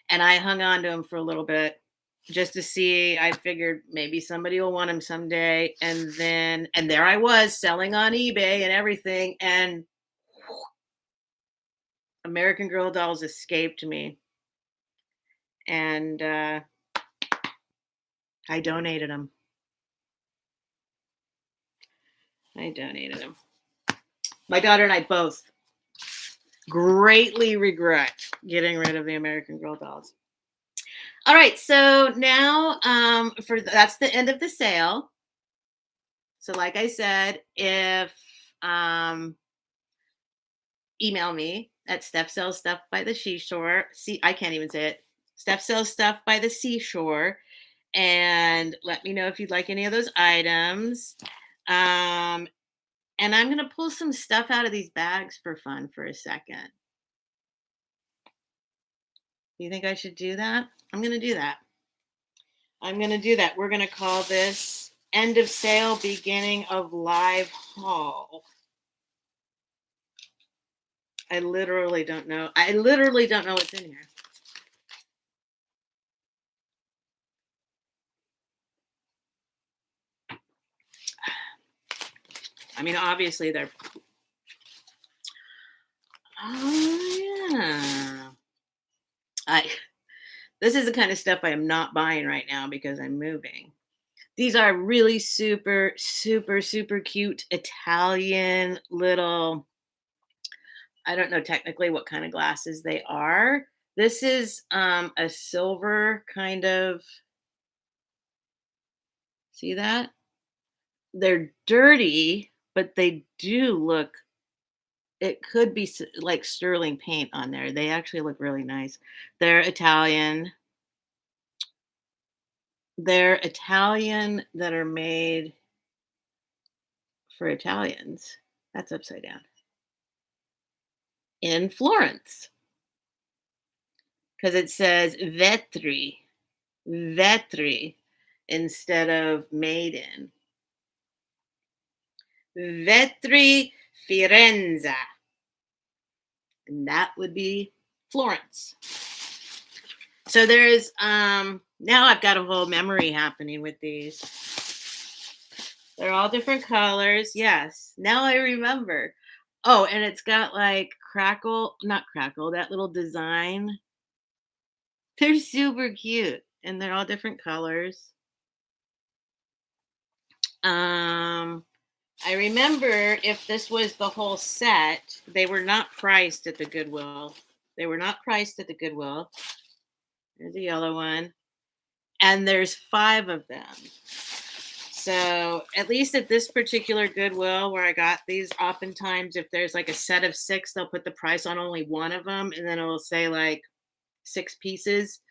and I hung on to them for a little bit just to see. I figured maybe somebody will want them someday, and there I was selling on eBay and everything, and American Girl dolls escaped me, and I donated them. I donated them. My daughter and I both greatly regret getting rid of the American Girl dolls. All right, so now that's the end of the sale. So like I said, if email me at StephSellsStuffByTheSeashore. See, I can't even say it. StephSellsStuffByTheSeashore, and let me know if you'd like any of those items. And I'm gonna pull some stuff out of these bags for fun for a second. You think I should do that? I'm gonna do that. I'm gonna do that. We're gonna call this end of sale, beginning of live haul. I literally don't know. I literally don't know what's in here. I mean, obviously they're. Oh yeah. This is the kind of stuff I am not buying right now because I'm moving. These are really super, super, super cute Italian little. I don't know technically what kind of glasses they are. This is a silver kind of. See that? They're dirty, but they do look. It could be like sterling paint on there. They actually look really nice. They're Italian. They're Italian that are made for Italians. That's upside down. In Florence. Because it says Vetri. Vetri instead of made in. Vetri Firenze. And that would be Florence. So there's now I've got a whole memory happening with these. They're all different colors. Yes. Now I remember. Oh, and it's got like not crackle, that little design. They're super cute and they're all different colors. I remember if this was the whole set, they were not priced at the Goodwill. They were not priced at the Goodwill. There's a yellow one. And there's 5 of them. So at least at this particular Goodwill where I got these, oftentimes if there's like a set of 6, they'll put the price on only one of them. And then it'll say like 6 pieces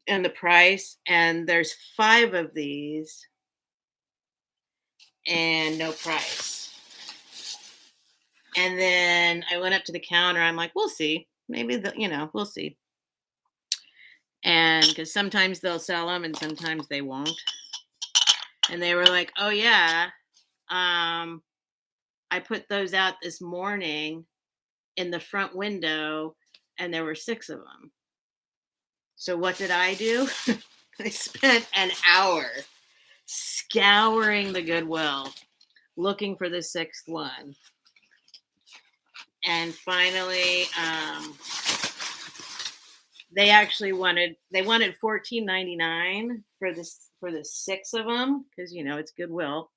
and the price. And there's 5 of these and no price. And then I went up to the counter. I'm like, we'll see. Maybe, we'll see. And because sometimes they'll sell them and sometimes they won't. And they were like, oh, yeah, I put those out this morning in the front window and there were 6 of them. So what did I do? I spent an hour scouring the Goodwill looking for the 6th one. And finally, they actually wanted $14.99 for the 6 of them because it's Goodwill.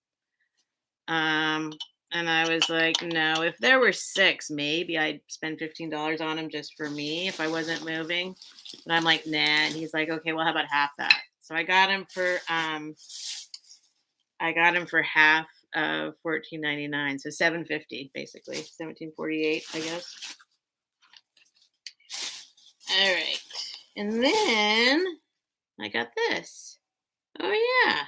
And I was like, no, if there were 6, maybe I'd spend $15 on them just for me if I wasn't moving. But I'm like, nah. And he's like, okay, well, how about half that? So I got him for half of 14.99, so 7.50 basically, 17.48, I guess. All right. And then I got this. Oh yeah.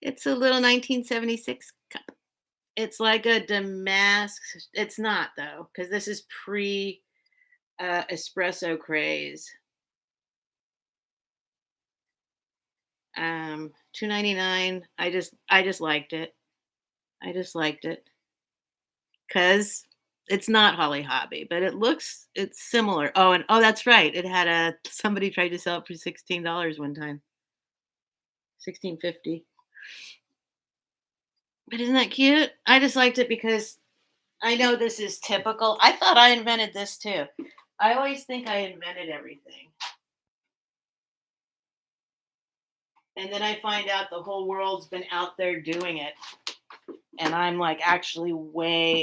It's a little 1976 cup. It's like a damask. It's not though, because this is pre espresso craze. 2.99. I just liked it. I just liked it because it's not Holly Hobby, but it's similar. Oh, and oh, that's right. It had a somebody tried to sell it for $16 one time. 16.50. But isn't that cute? I just liked it because I know this is typical. I thought I invented this too. I always think I invented everything. And then I find out the whole world's been out there doing it. And I'm like actually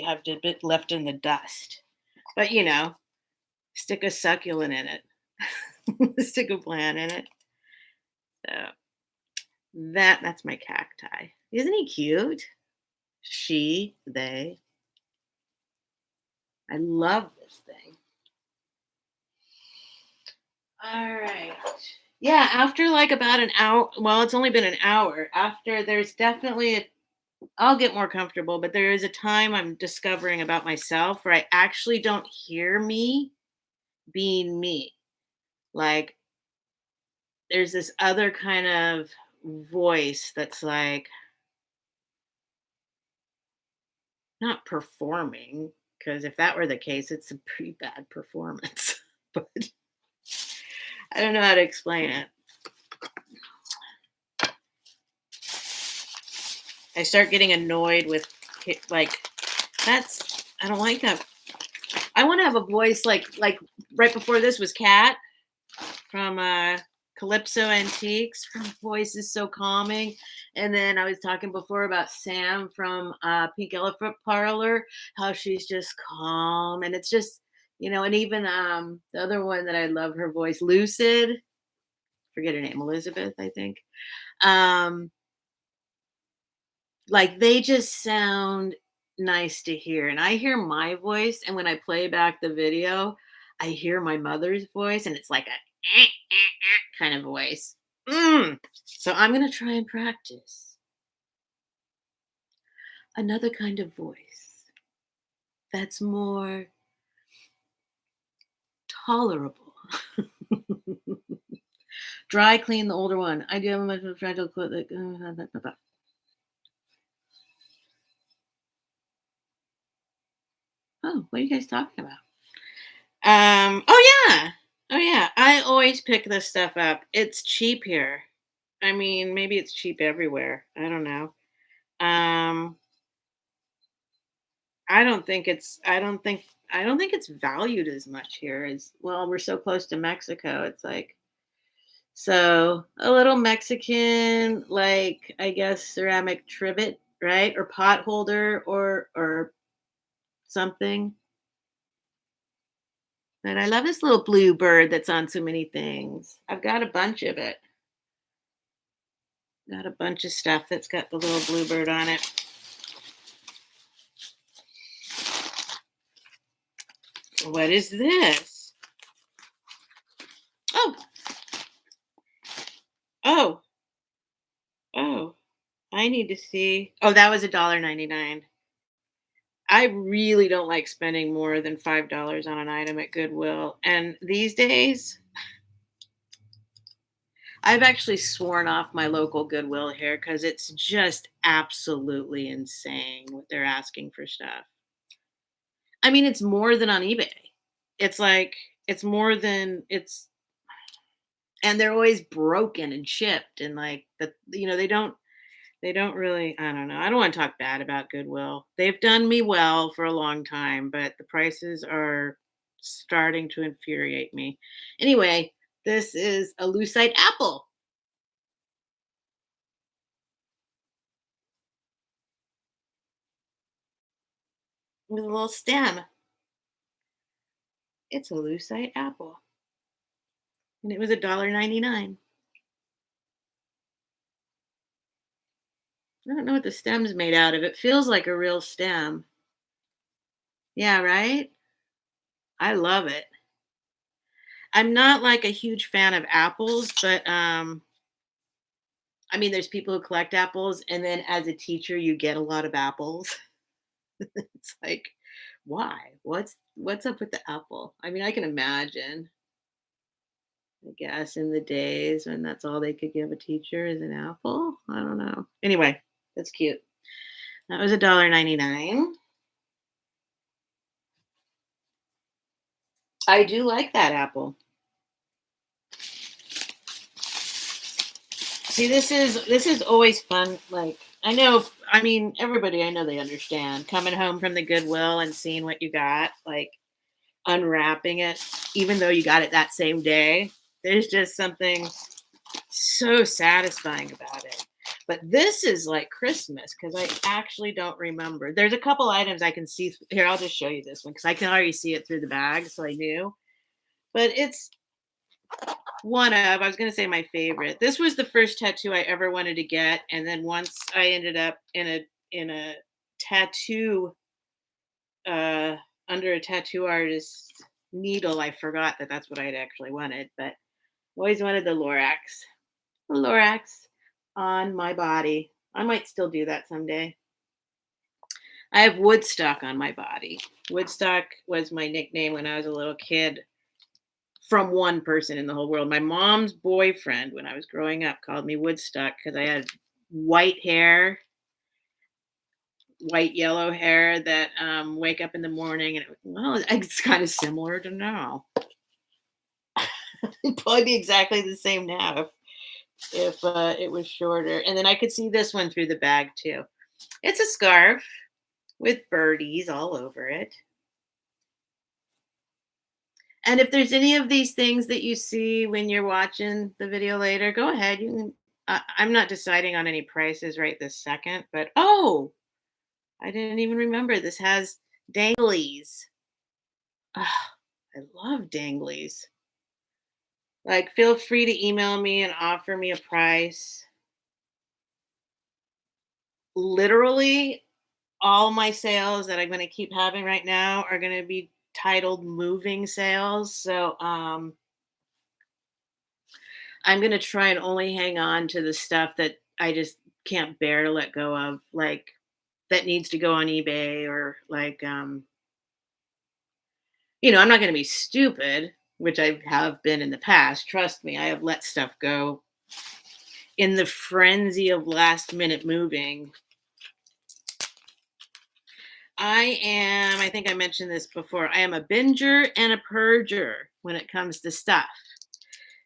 have a bit left in the dust. But stick a succulent in it. Stick a plant in it. So that's my cacti. Isn't he cute? She, they. I love this thing. All right. Yeah, after like about an hour, well, it's only been an hour. After there's definitely I'll get more comfortable, but there is a time I'm discovering about myself where I actually don't hear me being me. Like there's this other kind of voice that's like not performing, because if that were the case, it's a pretty bad performance. But I don't know how to explain it. I start getting annoyed with like I don't like that. I want to have a voice like right before this was Kat from Calypso Antiques. Her voice is so calming. And then I was talking before about Sam from Pink Elephant Parlor, how she's just calm. And it's just, and even the other one that I love her voice, Lucid, forget her name, Elizabeth, I think. Like they just sound nice to hear. And I hear my voice. And when I play back the video, I hear my mother's voice and it's like a kind of voice. So I'm going to try and practice another kind of voice that's more tolerable. Dry clean the older one. I do have a much of fragile quote that. Oh, what are you guys talking about? Oh yeah. Oh yeah. I always pick this stuff up. It's cheap here. I mean, maybe it's cheap everywhere. I don't know. Um, I don't think it's valued as much here as well. We're so close to Mexico. It's like so a little Mexican, like I guess ceramic trivet, right? Or pot holder or something. But I love this little blue bird that's on so many things. I've got a bunch of it. Got a bunch of stuff that's got the little bluebird on it. What is this? Oh, oh, oh. I need to see. Oh, that was $1.99. I really don't like spending more than $5 on an item at Goodwill. And these days, I've actually sworn off my local Goodwill here because it's just absolutely insane what they're asking for stuff. I mean, it's more than on eBay. It's like it's more than it's and they're always broken and chipped and like they don't really, I don't know. I don't want to talk bad about Goodwill. They've done me well for a long time, but the prices are starting to infuriate me. Anyway, this is a lucite apple. with a little stem. It's a lucite apple. And it was $1.99. I don't know what the stem's made out of. It feels like a real stem. Yeah, right? I love it. I'm not like a huge fan of apples, but I mean, there's people who collect apples, and then as a teacher, you get a lot of apples. It's like, why? What's up with the apple? I mean, I can imagine, I guess, in the days when that's all they could give a teacher is an apple. I don't know. Anyway, that's cute. That was $1.99. I do like that apple. See, this is always fun. Like, I know, I mean, everybody I know, they understand coming home from the Goodwill and seeing what you got, like unwrapping it, even though you got it that same day. There's just something so satisfying about it. But this is like Christmas because I actually don't remember. There's a couple items I can see. Here, I'll just show you this one because I can already see it through the bag, so I knew. But it's one of, I was going to say my favorite. This was the first tattoo I ever wanted to get, and then once I ended up in a tattoo under a tattoo artist's needle, I forgot that that's what I'd actually wanted. But always wanted the Lorax on my body. I might still do that someday. I have Woodstock on my body. Woodstock was my nickname when I was a little kid from one person in the whole world. My mom's boyfriend, when I was growing up, called me Woodstock because I had white hair, white yellow hair that wake up in the morning and well, it's kind of similar to now. It'd probably be exactly the same now if it was shorter. And then I could see this one through the bag too. It's a scarf with birdies all over it. And if there's any of these things that you see when you're watching the video later, go ahead. You can. I'm not deciding on any prices right this second, but oh, I didn't even remember. This has danglies. Ah, I love danglies. Like, feel free to email me and offer me a price. Literally, all my sales that I'm going to keep having right now are going to be titled moving sales. So, I'm going to try and only hang on to the stuff that I just can't bear to let go of, like that needs to go on eBay or like, I'm not going to be stupid, which I have been in the past. Trust me, I have let stuff go in the frenzy of last minute moving. I think I mentioned this before. I am a binger and a purger when it comes to stuff.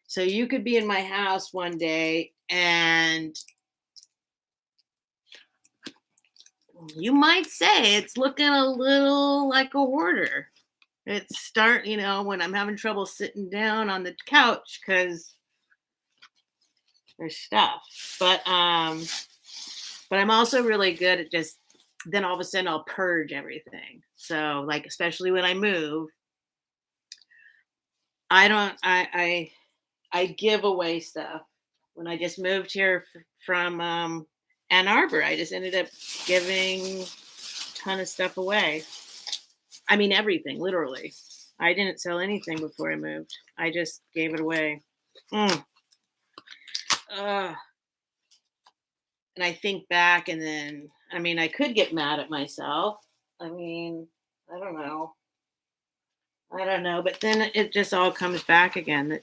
So you could be in my house one day and you might say it's looking a little like a hoarder. It's when I'm having trouble sitting down on the couch because there's stuff. But I'm also really good at just then all of a sudden I'll purge everything. So like especially when I move, I don't I give away stuff. When I just moved here from Ann Arbor, I just ended up giving a ton of stuff away. I mean everything, literally. I didn't sell anything before I moved. I just gave it away. Mm. And I think back and then, I mean, I could get mad at myself. I mean, I don't know. I don't know. But then it just all comes back again.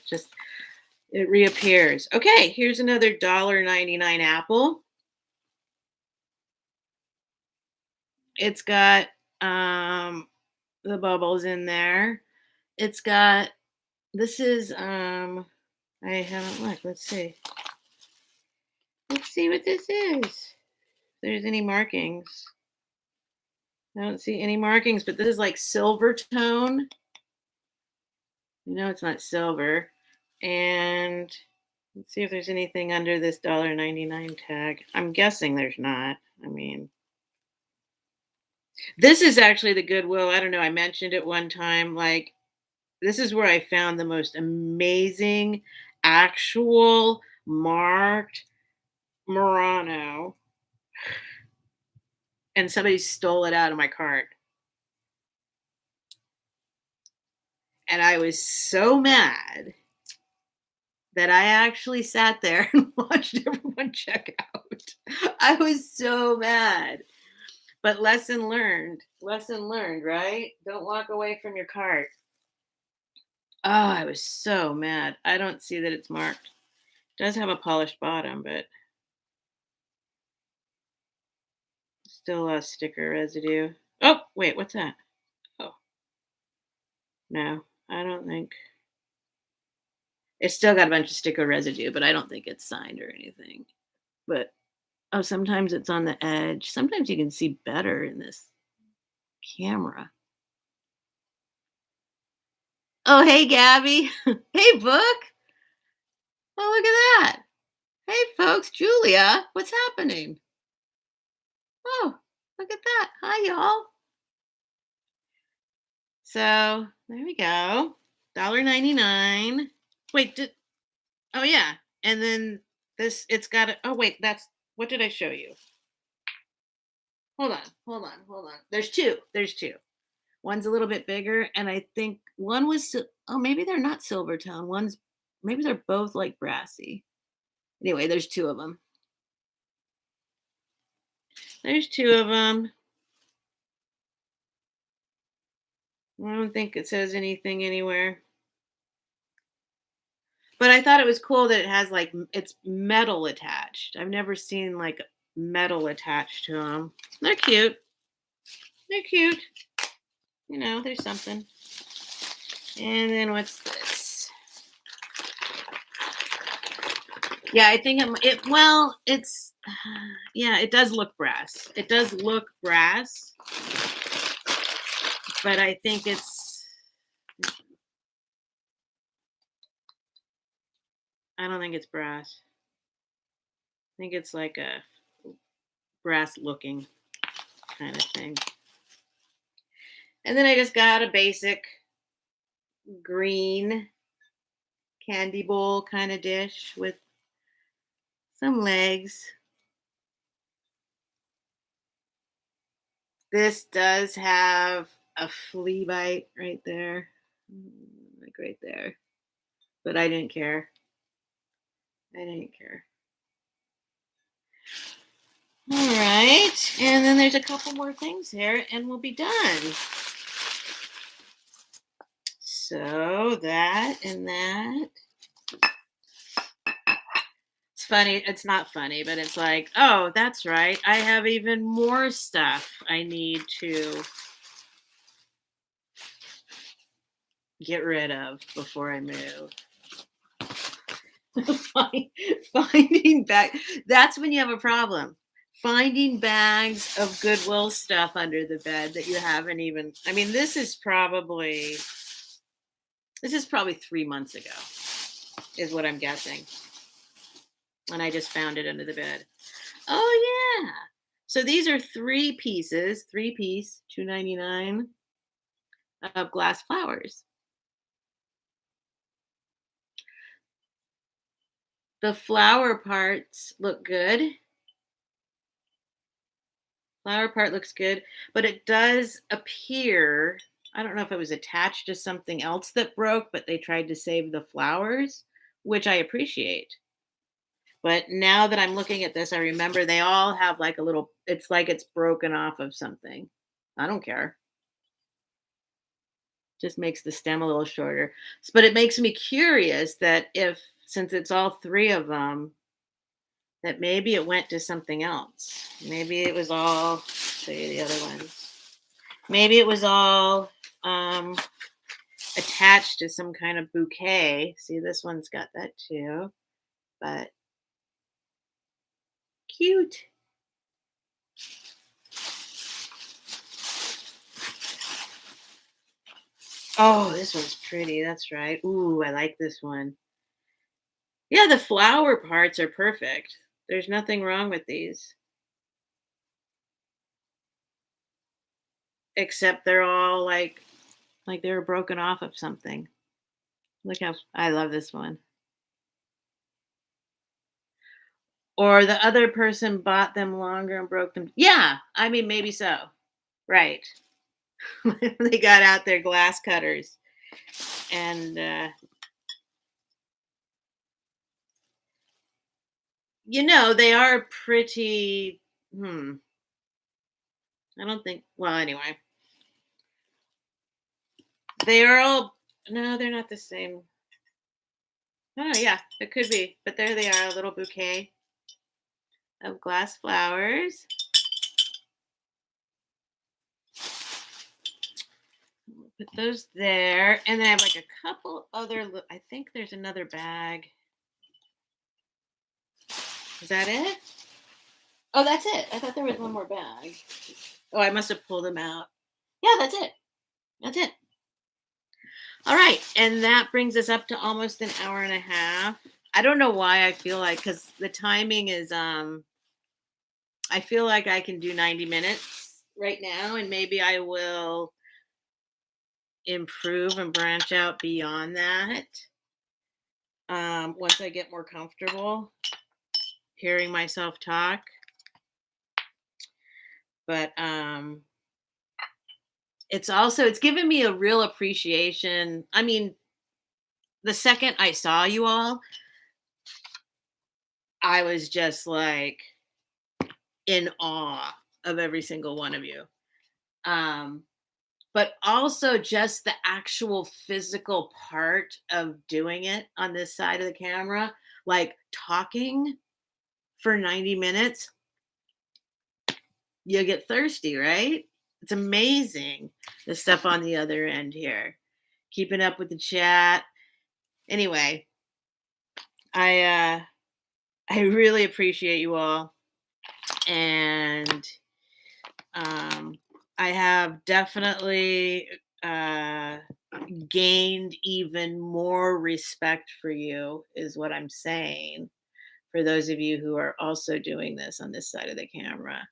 It reappears. Okay, here's another $1.99 apple. It's got the bubbles in there. It's got, this is, I haven't looked. Let's see. Let's see what this is. If there's any markings. I don't see any markings, but this is like silver tone. It's not silver. And let's see if there's anything under this $1.99 tag. I'm guessing there's not. I mean, This is actually the Goodwill. I don't know. I mentioned it one time. Like, this is where I found the most amazing actual marked Murano, and somebody stole it out of my cart. And I was so mad that I actually sat there and watched everyone check out. I was so mad. But lesson learned. Lesson learned, right? Don't walk away from your cart. Oh, I was so mad. I don't see that it's marked. It does have a polished bottom, but still a sticker residue. Oh, wait, what's that? Oh, no, I don't think. It's still got a bunch of sticker residue, but I don't think it's signed or anything. But oh, sometimes it's on the edge. Sometimes you can see better in this camera. Oh, hey, Gabby. Hey, Book. Oh, look at that. Hey, folks. Julia, what's happening? Oh, look at that. Hi, y'all. So there we go. $1.99. Wait, oh yeah. And then this, it's got it. Oh, wait, that's what did I show you? Hold on, hold on, hold on. There's two. There's two. One's a little bit bigger, and I think one was oh, maybe they're not silver tone. One's maybe they're both like brassy. Anyway, there's two of them. There's two of them. I don't think it says anything anywhere. But I thought it was cool that it has like it's metal attached. I've never seen like metal attached to them. They're cute. They're cute. You know, there's something. And then what's this? Yeah, I think well, it's yeah, it does look brass. It does look brass, but I think I don't think it's brass. I think it's like a brass looking kind of thing. And then I just got a basic green candy bowl kind of dish with some legs. This does have a flea bite right there, like right there, but I didn't care. I didn't care. All right, and then there's a couple more things here, and we'll be done. So that and that. It's funny. It's not funny, but it's like, oh, that's right. I have even more stuff I need to get rid of before I move. Finding back. That's when you have a problem. Finding bags of Goodwill stuff under the bed that you haven't even. I mean, this is probably 3 months ago, is what I'm guessing. And I just found it under the bed. Oh yeah. So these are 3 pieces, 3-piece, $2.99 of glass flowers. The flower parts look good. Flower part looks good, but it does appear, I don't know if it was attached to something else that broke, but they tried to save the flowers, which I appreciate. But now that I'm looking at this, I remember they all have like a little, it's like it's broken off of something. I don't care. Just makes the stem a little shorter. But it makes me curious that since it's all 3 of them, that maybe it went to something else. Maybe it was all, show you the other ones. Maybe it was all attached to some kind of bouquet. See, this one's got that too, but cute. Oh, this one's pretty. That's right. Ooh, I like this one. Yeah, the flower parts are perfect. There's nothing wrong with these. except they're all like they were broken off of something. Look how I love this one. Or the other person bought them longer and broke them. Yeah, I mean, maybe so. Right. They got out their glass cutters and they are pretty I don't think well anyway. They are all no, they're not the same. Oh yeah, it could be. But there they are, a little bouquet of glass flowers. Put those there. And then I have like a couple other I think there's another bag. Is that it? Oh, that's it. I thought there was one more bag. Oh, I must have pulled them out. Yeah, that's it. That's it. All right. And that brings us up to almost an hour and a half. I don't know why I feel like cuz the timing is I feel like I can do 90 minutes right now and maybe I will improve and branch out beyond that. Once I get more comfortable hearing myself talk. But it's given me a real appreciation. I mean, the second I saw you all, I was just like in awe of every single one of you. Um, but also just the actual physical part of doing it on this side of the camera, like talking for 90 minutes, you get thirsty, right? It's amazing the stuff on the other end here. Keeping up with the chat. Anyway, I really appreciate you all. And I have definitely gained even more respect for you, is what I'm saying, for those of you who are also doing this on this side of the camera.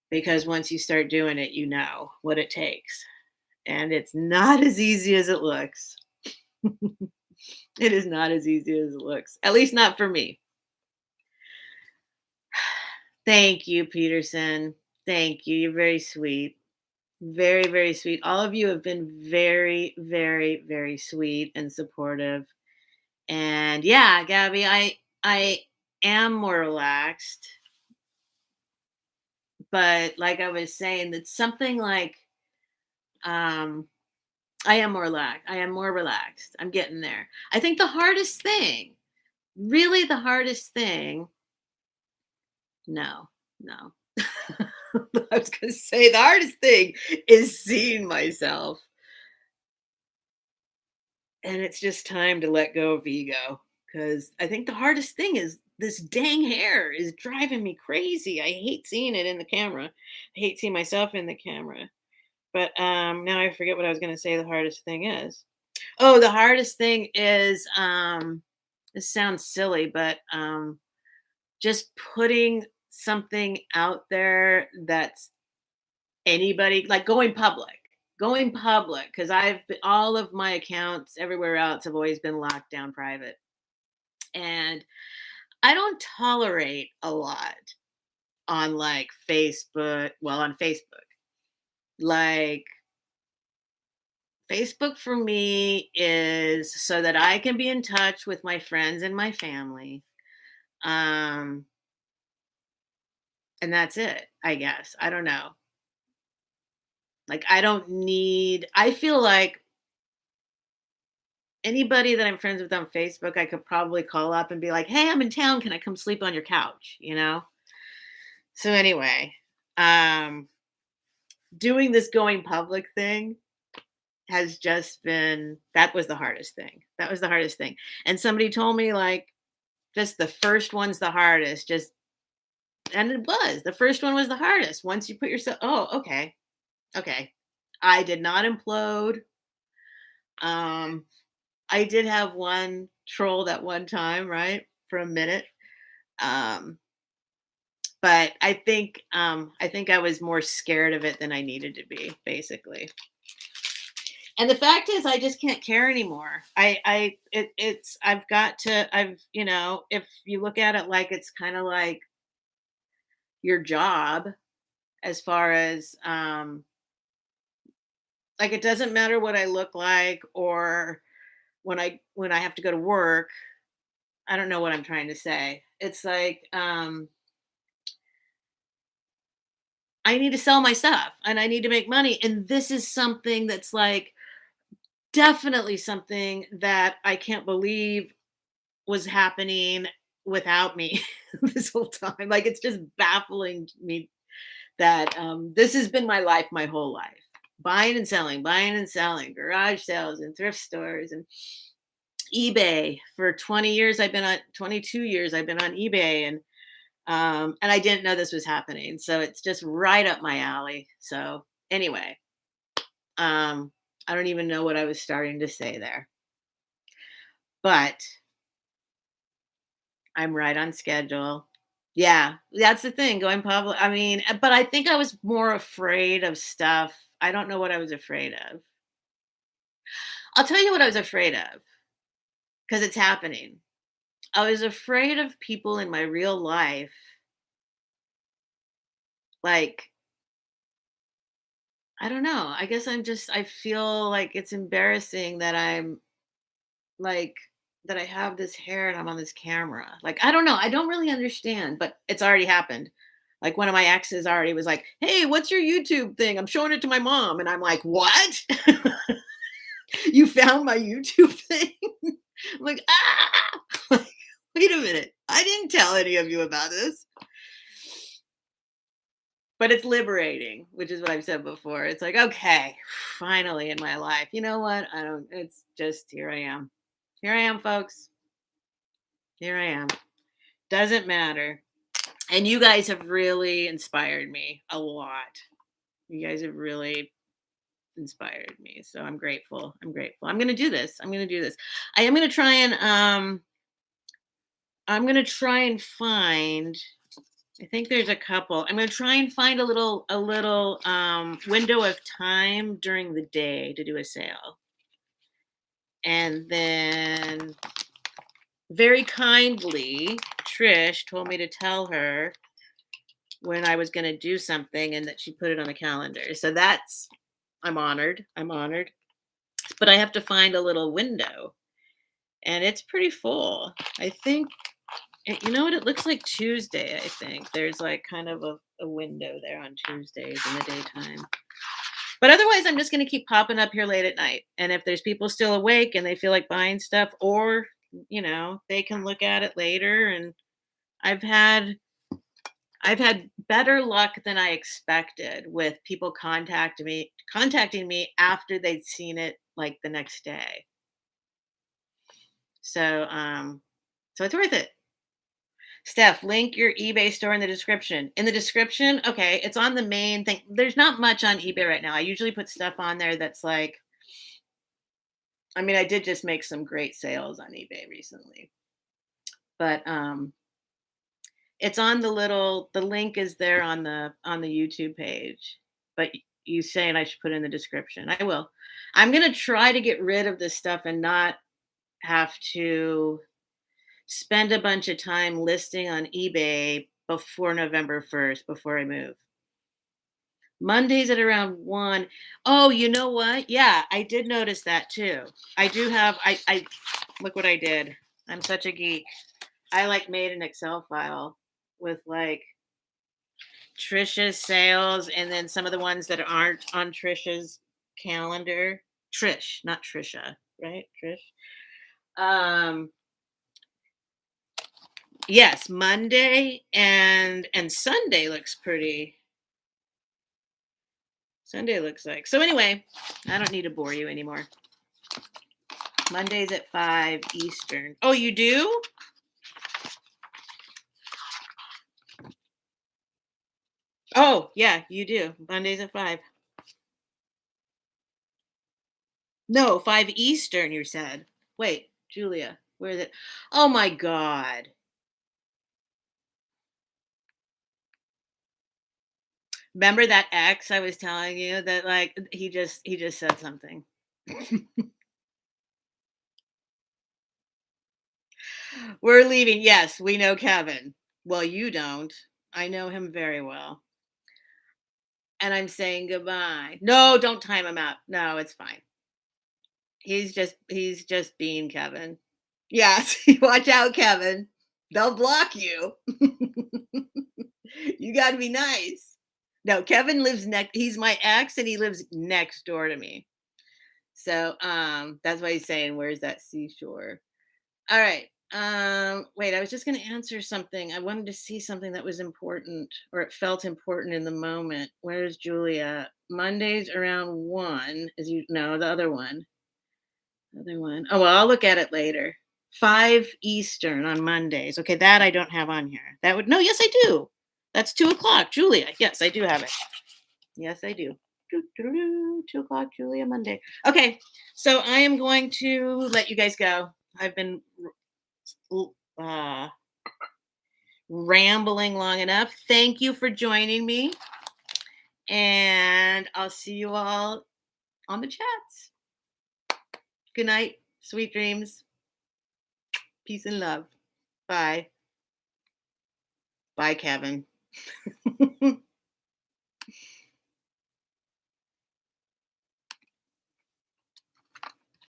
Because once you start doing it, you know what it takes. And it's not as easy as it looks. It is not as easy as it looks, at least not for me. Thank you, Peterson. Thank you. You're very sweet. Very, very sweet. All of you have been very, very, very sweet and supportive. And yeah, Gabby, I am more relaxed. But like I was saying, that's something like I am more relaxed. I am more relaxed. I'm getting there. I think the hardest thing, really the hardest thing, no, no. I was going to say the hardest thing is seeing myself. And it's just time to let go of ego because I think the hardest thing is this dang hair is driving me crazy. I hate seeing it in the camera. I hate seeing myself in the camera. But now I forget what I was going to say the hardest thing is. Oh, the hardest thing is this sounds silly, but just putting something out there that's anybody like going public because all of my accounts everywhere else have always been locked down private, and I don't tolerate a lot on like Facebook. Well, on Facebook, like Facebook for me is so that I can be in touch with my friends and my family. Um, and that's it, I guess. I don't know. Like, I feel like anybody that I'm friends with on Facebook, I could probably call up and be like, hey, I'm in town. Can I come sleep on your couch? So, anyway, um, doing this going public thing has just been, that was the hardest thing. That was the hardest thing. And somebody told me, like, just the first one's the hardest. And it was. The first one was the hardest. Once you put yourself, oh, okay. Okay. I did not implode. Um, I did have one troll that one time, right? For a minute. Um, But I think I was more scared of it than I needed to be, basically. And the fact is I just can't care anymore. It's I've got to if you look at it like it's kind of like your job as far as like it doesn't matter what I look like or when I have to go to work. I don't know what I'm trying to say. It's like I need to sell my stuff and I need to make money, and this is something that's like definitely something that I can't believe was happening without me this whole time. Like it's just baffling to me that this has been my life my whole life. Buying and selling, garage sales and thrift stores and eBay. For 20 years I've been on 22 years I've been on eBay, and I didn't know this was happening. So it's just right up my alley. So anyway, I don't even know what I was starting to say there. But I'm right on schedule. Yeah, that's the thing, going public. I mean, but I think I was more afraid of stuff. I don't know what I was afraid of. I'll tell you what I was afraid of because it's happening. I was afraid of people in my real life, like, I don't know. I guess I feel like it's embarrassing that I'm like, that I have this hair and I'm on this camera. Like, I don't know. I don't really understand, but it's already happened. Like one of my exes already was like, "Hey, what's your YouTube thing? I'm showing it to my mom." And I'm like, "What? You found my YouTube thing?" I'm like, "Ah!" Like, wait a minute. I didn't tell any of you about this. But it's liberating, which is what I've said before. It's like, okay, finally in my life. You know what? I don't, it's just here I am. Here I am, folks. Here I am. Doesn't matter. And you guys have really inspired me a lot. You guys have really inspired me. So I'm grateful. I'm grateful. I'm gonna do this. I'm gonna do this. I am gonna try and I'm gonna try and find, I think there's a couple. I'm gonna try and find a little window of time during the day to do a sale. And then very kindly, Trish told me to tell her when I was going to do something and that she put it on the calendar. So that's, I'm honored. I'm honored. But I have to find a little window and it's pretty full. I think, you know what? It looks like Tuesday, I think. There's like kind of a window there on Tuesdays in the daytime. But otherwise, I'm just going to keep popping up here late at night. And if there's people still awake and they feel like buying stuff, or, they can look at it later. And I've had I've had better luck than I expected with people contacting me after they'd seen it like the next day. So so it's worth it. Steph, link your eBay store in the description. In the description, okay, it's on the main thing. There's not much on eBay right now. I usually put stuff on there that's like, I mean, I did just make some great sales on eBay recently. But it's on the link is there on the YouTube page. But you saying I should put it in the description. I will. I'm going to try to get rid of this stuff and not have to spend a bunch of time listing on eBay before November 1st, before I move. Mondays at around 1. Oh, you know what? Yeah, I did notice that too. I do have, I look what I did. I'm such a geek. I like made an Excel file with like Trisha's sales and then some of the ones that aren't on Trisha's calendar. Trish, not Trisha, right? Trish. Um, yes, Monday and Sunday looks pretty. Sunday looks like. So anyway, I don't need to bore you anymore. Monday's at 5 Eastern. Oh, you do? Oh, yeah, you do. Monday's at 5. No, 5 Eastern, you said. Wait, Julia, where is it? Oh my God. Remember that ex I was telling you that like he just said something. We're leaving. Yes, we know Kevin. Well, you don't. I know him very well. And I'm saying goodbye. No, don't time him out. No, it's fine. He's just being Kevin. Yes, watch out, Kevin. They'll block you. You got to be nice. No, Kevin lives next. He's my ex, and he lives next door to me. So that's why he's saying, "Where's that seashore?" All right. Wait, I was just going to answer something. I wanted to see something that was important, or it felt important in the moment. Where's Julia? Mondays around 1, as you know, the other one. Other one. Oh, well, I'll look at it later. 5 Eastern on Mondays. Okay, that I don't have on here. That would, no, yes, I do. That's 2 o'clock, Julia. Yes, I do have it. Yes, I do. 2 o'clock, Julia, Monday. Okay, so I am going to let you guys go. I've been uh, rambling long enough. Thank you for joining me, and I'll see you all on the chats. Good night. Sweet dreams. Peace and love. Bye. Bye, Kevin.